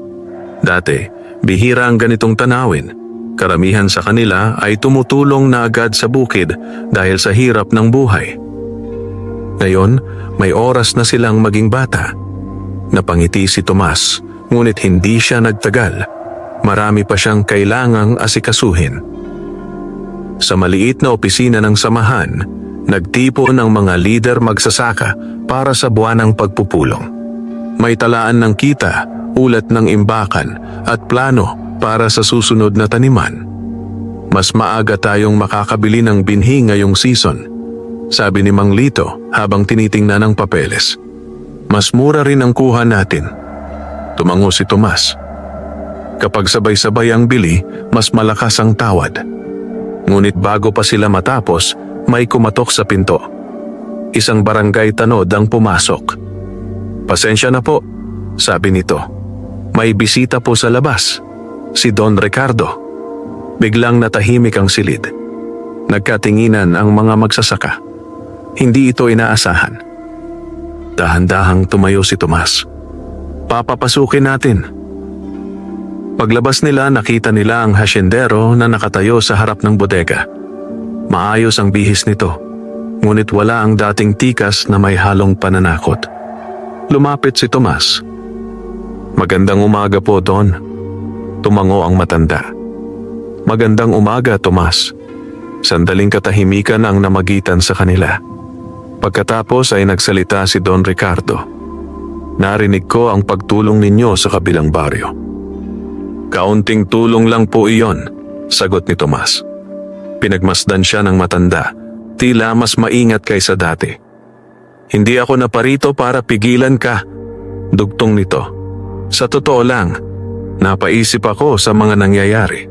Dati, bihira ang ganitong tanawin. Karamihan sa kanila ay tumutulong na agad sa bukid dahil sa hirap ng buhay. Ngayon, may oras na silang maging bata. Napangiti si Tomas, ngunit hindi siya nagtagal. Marami pa siyang kailangang asikasuhin. Sa maliit na opisina ng samahan, nagtipon ng mga lider magsasaka para sa buwanang pagpupulong. May talaan ng kita, ulat ng imbakan at plano para sa susunod na taniman. "Mas maaga tayong makakabili ng binhi ngayong season," sabi ni Mang Lito habang tinitingnan ang papeles. Mas mura rin ang kuha natin. Tumango si Tomas. Kapag sabay-sabay ang bili, mas malakas ang tawad. Ngunit bago pa sila matapos, may kumatok sa pinto. Isang barangay tanod ang pumasok. "Pasensya na po," sabi nito. "May bisita po sa labas, si Don Ricardo." Biglang natahimik ang silid. Nagkatinginan ang mga magsasaka. Hindi ito inaasahan. Dahan-dahang tumayo si Tomas. "Papapasukin natin." Paglabas nila, nakita nila ang hasyendero na nakatayo sa harap ng bodega. Maayos ang bihis nito, ngunit wala ang dating tikas na may halong pananakot. Lumapit si Tomas. "Magandang umaga po, Don." Tumango ang matanda. "Magandang umaga, Tomas." Sandaling katahimikan ang namagitan sa kanila. Pagkatapos ay nagsalita si Don Ricardo. "Narinig ko ang pagtulong ninyo sa kabilang baryo." "Kaunting tulong lang po iyon," sagot ni Tomas. Pinagmasdan siya ng matanda, tila mas maingat kaysa dati. "Hindi ako naparito para pigilan ka," dugtong nito. "Sa totoo lang, napaisip ako sa mga nangyayari."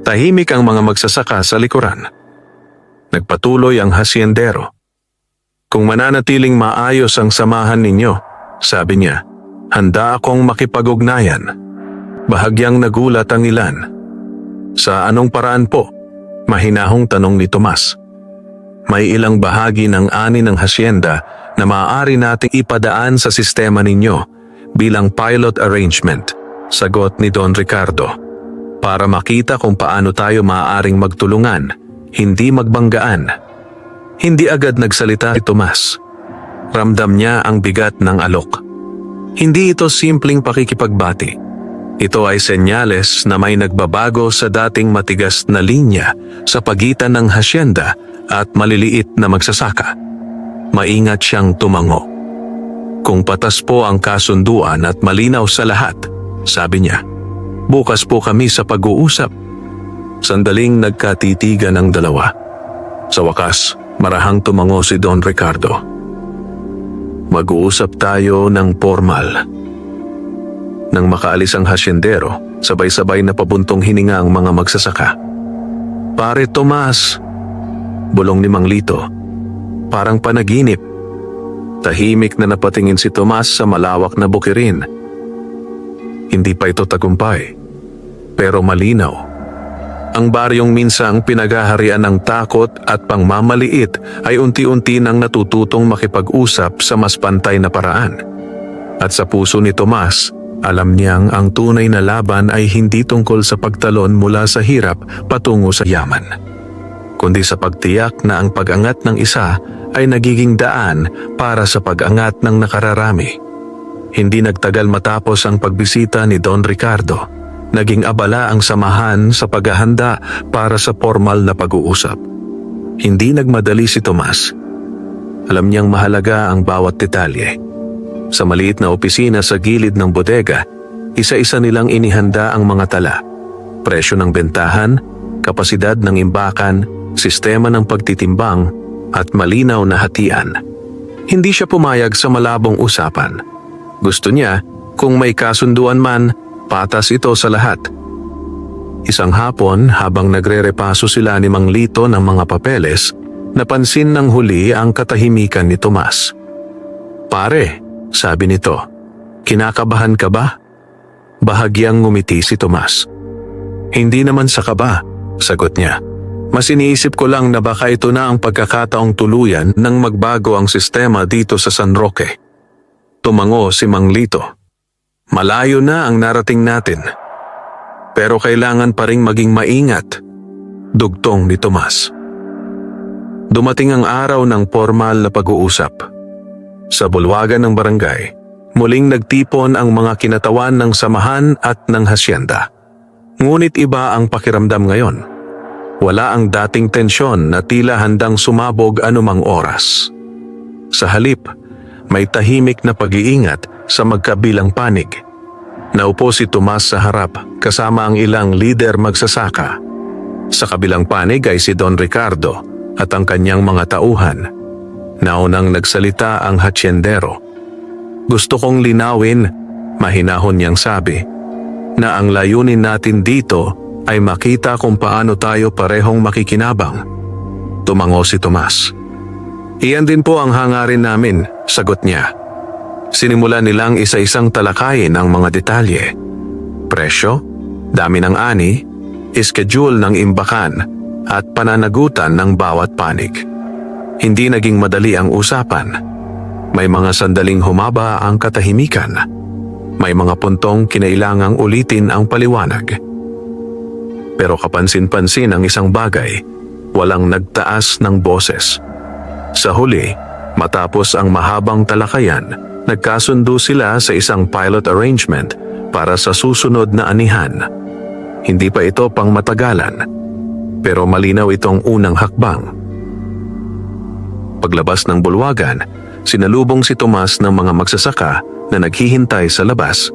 Tahimik ang mga magsasaka sa likuran. Nagpatuloy ang hasyendero. "Kung mananatiling maayos ang samahan ninyo," sabi niya, "handa akong makipag-ugnayan." Bahagyang nagulat ang ilan. "Sa anong paraan po?" mahinahong tanong ni Tomas. "May ilang bahagi ng ani ng hasyenda na maaari nating ipadaan sa sistema ninyo bilang pilot arrangement," sagot ni Don Ricardo. "Para makita kung paano tayo maaaring magtulungan, hindi magbanggaan." Hindi agad nagsalita si Tomas. Ramdam niya ang bigat ng alok. Hindi ito simpleng pakikipagbati. Ito ay senyales na may nagbabago sa dating matigas na linya sa pagitan ng hasyenda at maliliit na magsasaka. Maingat siyang tumango. "Kung patas po ang kasunduan at malinaw sa lahat," sabi niya, "bukas po kami sa pag-uusap." Sandaling nagkatitigan ang dalawa. Sa wakas, marahang tumango si Don Ricardo. "Mag-uusap tayo ng formal." Nang makaalis ang hasyendero, sabay-sabay na pabuntong hininga ang mga magsasaka. "Pare Tomas," bulong ni Mang Lito. Parang panaginip. Tahimik na napatingin si Tomas sa malawak na bukirin. Hindi pa ito tagumpay, pero malinaw. Ang baryong minsang pinagaharian ng takot at pangmamaliit ay unti-unti nang natututong makipag-usap sa mas pantay na paraan. At sa puso ni Tomas, alam niyang ang tunay na laban ay hindi tungkol sa pagtalon mula sa hirap patungo sa yaman, kundi sa pagtiyak na ang pag-angat ng isa ay nagiging daan para sa pag-angat ng nakararami. Hindi nagtagal matapos ang pagbisita ni Don Ricardo. Naging abala ang samahan sa paghahanda para sa formal na pag-uusap. Hindi nagmadali si Tomas. Alam niyang mahalaga ang bawat detalye. Sa maliit na opisina sa gilid ng bodega, isa-isa nilang inihanda ang mga tala. Presyo ng bentahan, kapasidad ng imbakan, sistema ng pagtitimbang, at malinaw na hatian. Hindi siya pumayag sa malabong usapan. Gusto niya, kung may kasunduan man, patas ito sa lahat. Isang hapon, habang nagre-repaso sila ni Mang Lito ng mga papeles, napansin ng huli ang katahimikan ni Tomas. "Pare," sabi nito, "kinakabahan ka ba?" Bahagyang ngumiti si Tomas. "Hindi naman sa kaba," sagot niya. "Mas iniisip ko lang na baka ito na ang pagkakataong tuluyan nang magbago ang sistema dito sa San Roque." Tumango si Mang Lito. "Malayo na ang narating natin, pero kailangan pa ring maging maingat," dugtong ni Tomas. Dumating ang araw ng formal na pag-uusap. Sa bulwagan ng barangay, muling nagtipon ang mga kinatawan ng samahan at ng hasyenda. Ngunit iba ang pakiramdam ngayon. Wala ang dating tensyon na tila handang sumabog anumang oras. Sa halip, may tahimik na pag-iingat sa magkabilang panig. Naupo si Tomas sa harap kasama ang ilang lider magsasaka. Sa kabilang panig ay si Don Ricardo at ang kanyang mga tauhan. Naunang nagsalita ang hasyendero. Gusto kong linawin, mahinahon niyang sabi, na ang layunin natin dito ay makita kung paano tayo parehong makikinabang. Tumango si Tomas. Iyan din po ang hangarin namin, sagot niya. Sinimula nilang isa-isang talakayin ang mga detalye. Presyo, dami ng ani, schedule ng imbakan, at pananagutan ng bawat panig. Hindi naging madali ang usapan. May mga sandaling humaba ang katahimikan. May mga puntong kinailangang ulitin ang paliwanag. Pero kapansin-pansin ang isang bagay, walang nagtaas ng boses. Sa huli, matapos ang mahabang talakayan, nagkasundo sila sa isang pilot arrangement para sa susunod na anihan. Hindi pa ito pang matagalan, pero malinaw itong unang hakbang. Paglabas ng bulwagan, sinalubong si Tomas ng mga magsasaka na naghihintay sa labas.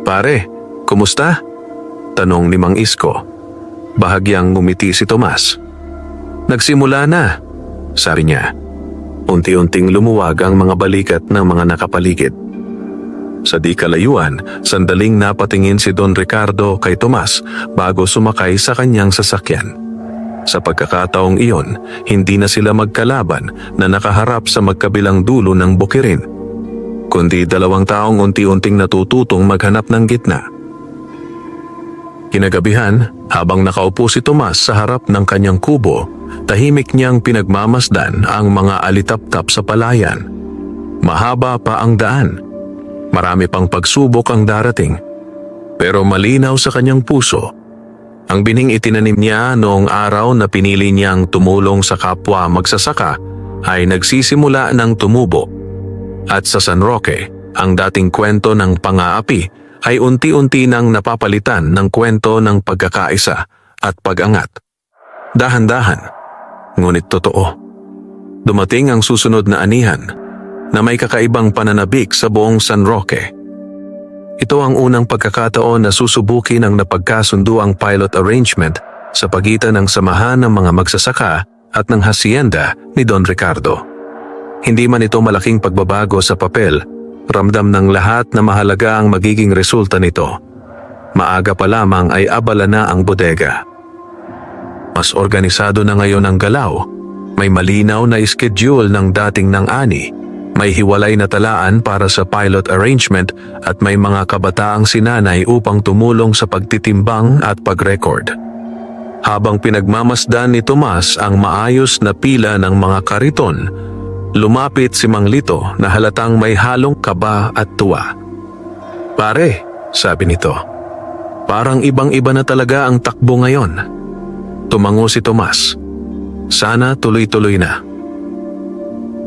Pare, kumusta? Tanong ni Mang Isko. Bahagyang ngumiti si Tomas. Nagsimula na, sabi niya. Unti-unting lumuwag ang mga balikat ng mga nakapaligid. Sa di kalayuan, sandaling napatingin si Don Ricardo kay Tomas bago sumakay sa kanyang sasakyan. Sa pagkakataong iyon, hindi na sila magkalaban na nakaharap sa magkabilang dulo ng bukirin, kundi dalawang taong unti-unting natututong maghanap ng gitna. Kinagabihan, habang nakaupo si Tomas sa harap ng kanyang kubo, tahimik niyang pinagmamasdan ang mga alitap-tap sa palayan. Mahaba pa ang daan. Marami pang pagsubok ang darating. Pero malinaw sa kanyang puso. Ang bining itinanim niya noong araw na pinili niyang tumulong sa kapwa magsasaka ay nagsisimula ng tumubo. At sa San Roque, ang dating kwento ng pang-aapi ay unti-unti nang napapalitan ng kwento ng pagkakaisa at pag-angat. Dahan-dahan, ngunit totoo. Dumating ang susunod na anihan na may kakaibang pananabik sa buong San Roque. Ito ang unang pagkakataon na susubukin ang napagkasundo ang pilot arrangement sa pagitan ng samahan ng mga magsasaka at ng hacienda ni Don Ricardo. Hindi man ito malaking pagbabago sa papel, ramdam ng lahat na mahalaga ang magiging resulta nito. Maaga pa lamang ay abala na ang bodega. Mas organisado na ngayon ang galaw. May malinaw na schedule ng dating ng ani. May hiwalay na talaan para sa pilot arrangement at may mga kabataang sinanay upang tumulong sa pagtitimbang at pag-record. Habang pinagmamasdan ni Tomas ang maayos na pila ng mga kariton, lumapit si Mang Lito na halatang may halong kaba at tuwa. Pare, sabi nito, parang ibang-iba na talaga ang takbo ngayon. Tumango si Tomas. Sana tuloy-tuloy na.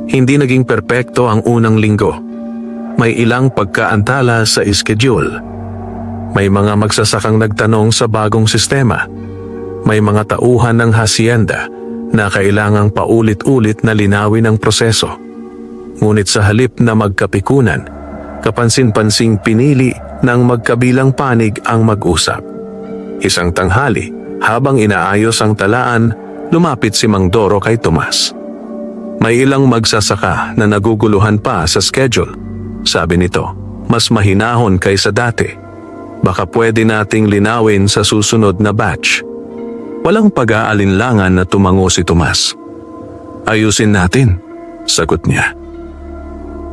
Hindi naging perpekto ang unang linggo. May ilang pagkaantala sa schedule. May mga magsasakang nagtanong sa bagong sistema. May mga tauhan ng hacienda na kailangang paulit-ulit na linawin ang proseso. Ngunit sa halip na magkapikunan, kapansin-pansing pinili ng magkabilang panig ang mag-usap. Isang tanghali, habang inaayos ang talaan, lumapit si Mang Doro kay Tomas. May ilang magsasaka na naguguluhan pa sa schedule. Sabi nito, mas mahinahon kaysa dati. Baka pwede nating linawin sa susunod na batch. Walang pag-aalinlangan na tumango si Tomas. Ayusin natin, sagot niya.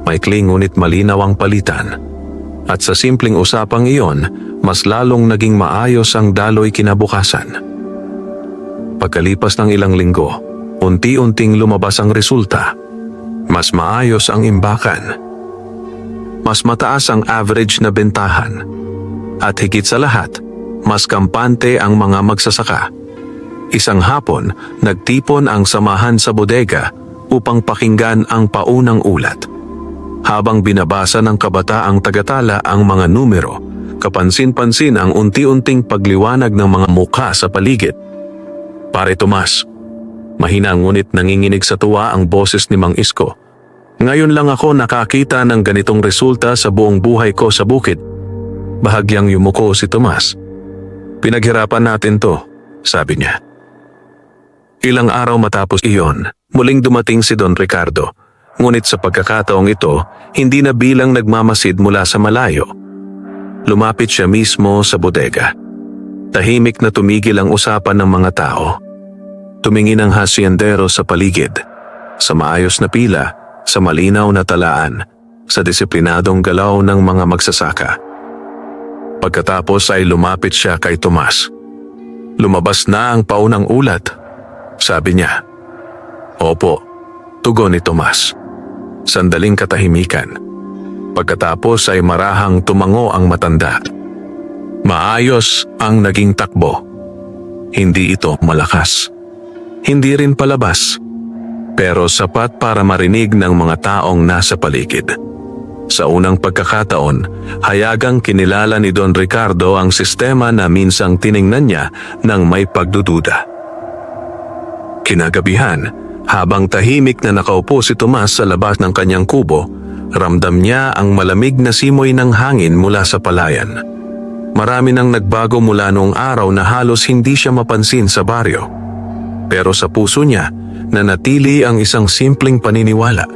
Maikli ngunit malinaw ang palitan. At sa simpleng usapang iyon, mas lalong naging maayos ang daloy kinabukasan. Pagkalipas ng ilang linggo, unti-unting lumabas ang resulta. Mas maayos ang imbakan. Mas mataas ang average na bentahan. At higit sa lahat, mas kampante ang mga magsasaka. Isang hapon, nagtipon ang samahan sa bodega upang pakinggan ang paunang ulat. Habang binabasa ng kabataang tagatala ang mga numero, kapansin-pansin ang unti-unting pagliwanag ng mga mukha sa paligid. Pare Tomas, mahina ngunit nanginginig sa tuwa ang boses ni Mang Isko. Ngayon lang ako nakakita ng ganitong resulta sa buong buhay ko sa bukid. Bahagyang yumuko si Tomas. Pinaghirapan natin to, sabi niya. Ilang araw matapos iyon, muling dumating si Don Ricardo. Ngunit sa pagkakataong ito, hindi na bilang nagmamasid mula sa malayo. Lumapit siya mismo sa bodega. Tahimik na tumigil ang usapan ng mga tao. Tumingin ang hasyendero sa paligid, sa maayos na pila, sa malinaw na talaan, sa disiplinadong galaw ng mga magsasaka. Pagkatapos ay lumapit siya kay Tomas. Lumabas na ang paunang ulat, sabi niya. Opo, tugon ni Tomas. Sandaling katahimikan. Pagkatapos ay marahang tumango ang matanda. Maayos ang naging takbo. Hindi ito malakas. Hindi rin palabas. Pero sapat para marinig ng mga taong nasa paligid. Sa unang pagkakataon, hayagang kinilala ni Don Ricardo ang sistema na minsang tiningnan niya ng may pagdududa. Kinagabihan, habang tahimik na nakaupo si Tomas sa labas ng kanyang kubo, ramdam niya ang malamig na simoy ng hangin mula sa palayan. Marami nang nagbago mula noong araw na halos hindi siya mapansin sa baryo. Pero sa puso niya, nanatili ang isang simpleng paniniwala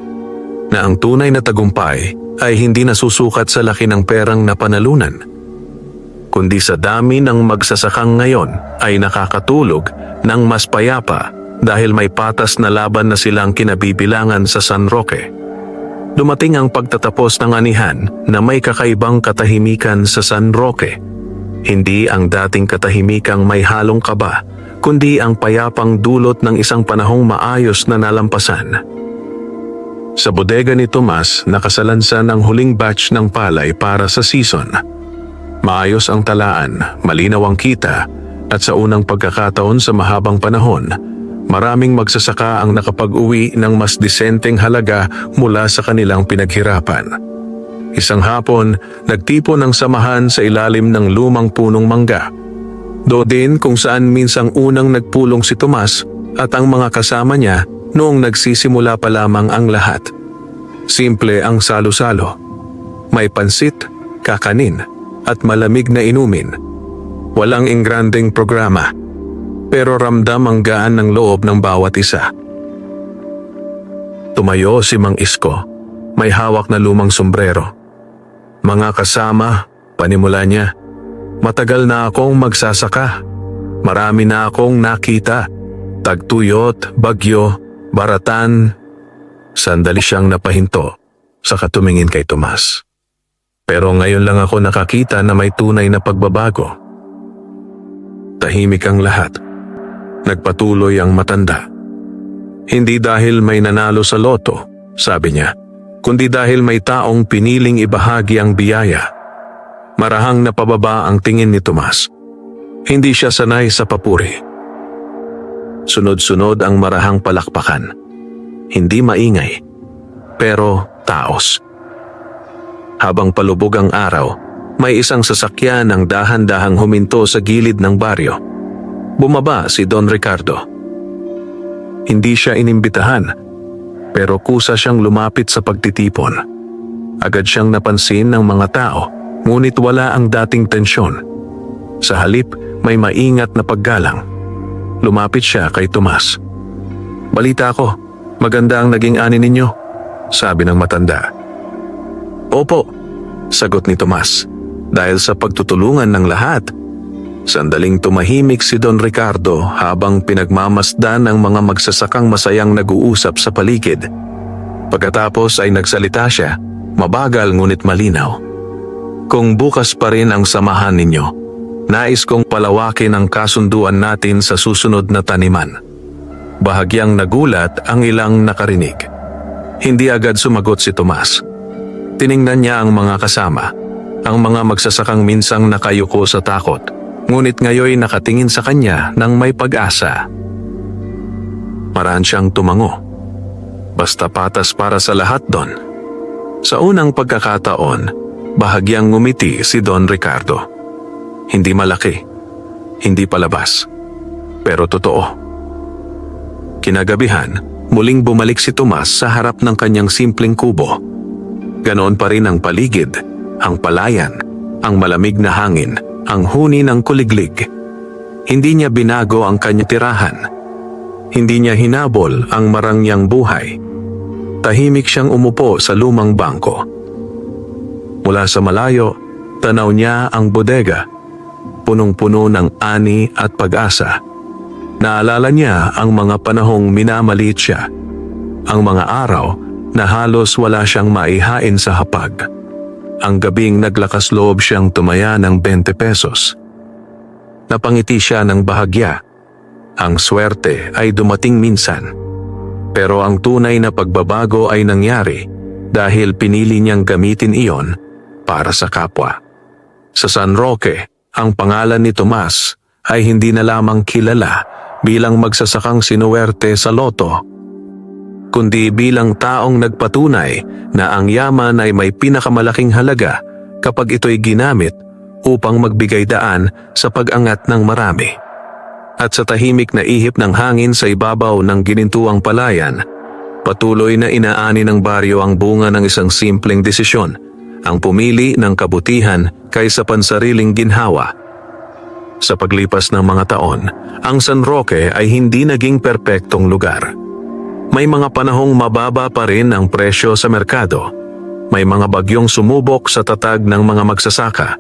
na ang tunay na tagumpay ay hindi nasusukat sa laki ng perang napanalunan, kundi sa dami ng magsasakang ngayon ay nakakatulog ng mas payapa dahil may patas na laban na silang kinabibilangan sa San Roque. Dumating ang pagtatapos ng anihan na may kakaibang katahimikan sa San Roque. Hindi ang dating katahimikang may halong kaba, kundi ang payapang dulot ng isang panahong maayos na nalampasan. Sa bodega ni Tomas, nakasalansan ang huling batch ng palay para sa season. Maayos ang talaan, malinaw ang kita, at sa unang pagkakataon sa mahabang panahon, maraming magsasaka ang nakapag-uwi ng mas disenteng halaga mula sa kanilang pinaghirapan. Isang hapon, nagtipon ang samahan sa ilalim ng lumang punong mangga. Doon din kung saan minsang unang nagpulong si Tomas at ang mga kasama niya noong nagsisimula pa lamang ang lahat. Simple ang salo-salo. May pansit, kakanin, at malamig na inumin. Walang ingranding programa, pero ramdam ang gaan ng loob ng bawat isa. Tumayo si Mang Isko, may hawak na lumang sombrero. Mga kasama, panimula niya, matagal na akong magsasaka. Marami na akong nakita. Tagtuyot, bagyo, baratan. Sandali siyang napahinto, saka tumingin kay Tomas. Pero ngayon lang ako nakakita na may tunay na pagbabago. Tahimik ang lahat. Nagpatuloy ang matanda. Hindi dahil may nanalo sa loto, sabi niya, kundi dahil may taong piniling ibahagi ang biyaya. Marahang napababa ang tingin ni Tomas. Hindi siya sanay sa papuri. Sunod-sunod ang marahang palakpakan. Hindi maingay, pero taos. Habang palubog ang araw, may isang sasakyan ang dahan-dahang huminto sa gilid ng baryo. Bumaba si Don Ricardo. Hindi siya inimbitahan, pero kusa siyang lumapit sa pagtitipon. Agad siyang napansin ng mga tao, ngunit wala ang dating tensyon. Sa halip, may maingat na paggalang. Lumapit siya kay Tomas. Balita ko, maganda ang naging ani ninyo, sabi ng matanda. Opo, sagot ni Tomas, dahil sa pagtutulungan ng lahat. Sandaling tumahimik si Don Ricardo habang pinagmamasdan ng mga magsasakang masayang nag-uusap sa paligid. Pagkatapos ay nagsalita siya, mabagal ngunit malinaw. Kung bukas pa rin ang samahan ninyo, nais kong palawakin ang kasunduan natin sa susunod na taniman. Bahagyang nagulat ang ilang nakarinig. Hindi agad sumagot si Tomas. Tiningnan niya ang mga kasama, ang mga magsasakang minsang nakayuko sa takot, ngunit ngayoy nakatingin sa kanya ng may pag-asa. Maraan siyang tumango. Basta patas para sa lahat, Don. Sa unang pagkakataon, bahagyang ngumiti si Don Ricardo. Hindi malaki, hindi palabas, pero totoo. Kinagabihan, muling bumalik si Tomas sa harap ng kanyang simpleng kubo. Ganoon pa rin ang paligid, ang palayan, ang malamig na hangin, ang huni ng kuliglig. Hindi niya binago ang kanyang tirahan. Hindi niya hinabol ang marangyang buhay. tahimik siyang umupo sa lumang bangko. Mula sa malayo, tanaw niya ang bodega, punong-puno ng ani at pag-asa. Naalala niya ang mga panahong minamaliit siya, ang mga araw na halos wala siyang maihain sa hapag. Ang gabing naglakas loob siyang tumaya ng 20 pesos. Napangiti siya ng bahagya. Ang swerte ay dumating minsan. Pero ang tunay na pagbabago ay nangyari dahil pinili niyang gamitin iyon para sa kapwa. Sa San Roque, ang pangalan ni Tomas ay hindi na lamang kilala bilang magsasakang sinuwerte sa loto, kundi bilang taong nagpatunay na ang yaman ay may pinakamalaking halaga kapag ito'y ginamit upang magbigay daan sa pag-angat ng marami. At sa tahimik na ihip ng hangin sa ibabaw ng ginintuang palayan, patuloy na inaani ng baryo ang bunga ng isang simpleng desisyon, ang pumili ng kabutihan kaysa pansariling ginhawa. Sa paglipas ng mga taon, ang San Roque ay hindi naging perpektong lugar. May mga panahong mababa pa rin ang presyo sa merkado. May mga bagyong sumubok sa tatag ng mga magsasaka.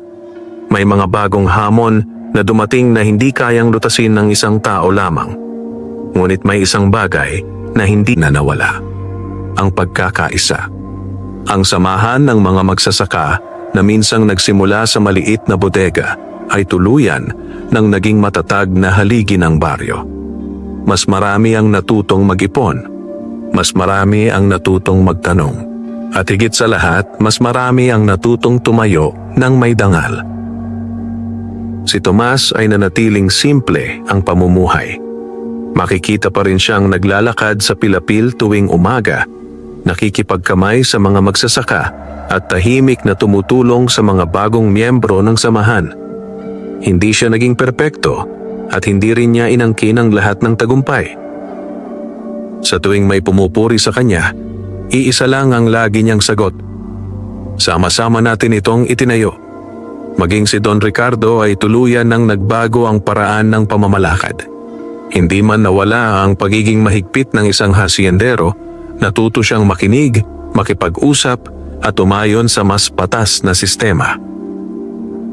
May mga bagong hamon na dumating na hindi kayang lutasin ng isang tao lamang. Ngunit may isang bagay na hindi na nawala. Ang pagkakaisa. Ang samahan ng mga magsasaka na minsang nagsimula sa maliit na bodega ay tuluyan ng naging matatag na haligi ng baryo. Mas marami ang natutong mag-ipon. Mas marami ang natutong magtanong. At higit sa lahat, mas marami ang natutong tumayo ng may dangal. Si Tomas ay nanatiling simple ang pamumuhay. Makikita pa rin siyang naglalakad sa pilapil tuwing umaga, nakikipagkamay sa mga magsasaka at tahimik na tumutulong sa mga bagong miyembro ng samahan. Hindi siya naging perpekto at hindi rin niya inangkin ang lahat ng tagumpay. Sa tuwing may pumupuri sa kanya, iisa lang ang lagi niyang sagot. Sama-sama natin itong itinayo. Maging si Don Ricardo ay tuluyan ng nagbago ang paraan ng pamamalakad. Hindi man nawala ang pagiging mahigpit ng isang hasyendero, natuto siyang makinig, makipag-usap at umayon sa mas patas na sistema.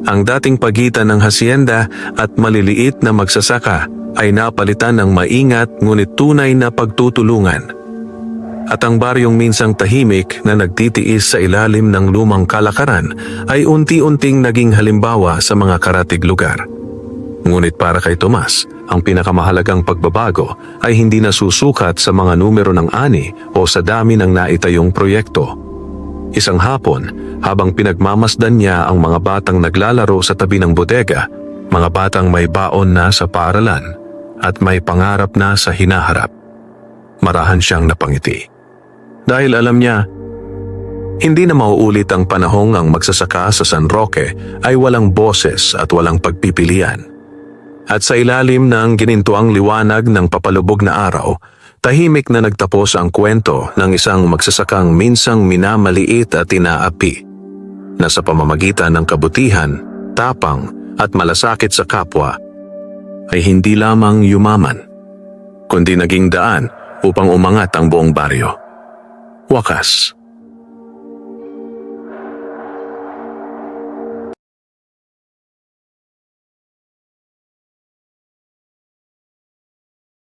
Ang dating pagitan ng hasyenda at maliliit na magsasaka ay napalitan ng maingat ngunit tunay na pagtutulungan. At ang baryong minsang tahimik na nagtitiis sa ilalim ng lumang kalakaran ay unti-unting naging halimbawa sa mga karatig lugar. Ngunit para kay Tomas, ang pinakamahalagang pagbabago ay hindi nasusukat sa mga numero ng ani o sa dami ng naitayong proyekto. Isang hapon, habang pinagmamasdan niya ang mga batang naglalaro sa tabi ng bodega, mga batang may baon na sa paaralan at may pangarap na sa hinaharap, marahan siyang napangiti. Dahil alam niya, hindi na mauulit ang panahong ang magsasaka sa San Roque ay walang boses at walang pagpipilian. At sa ilalim ng ginintuang liwanag ng papalubog na araw, tahimik na nagtapos ang kwento ng isang magsasakang minsang minamaliit at inaapi, na sa pamamagitan ng kabutihan, tapang at malasakit sa kapwa, ay hindi lamang yumaman, kundi naging daan upang umangat ang buong baryo. Wakas,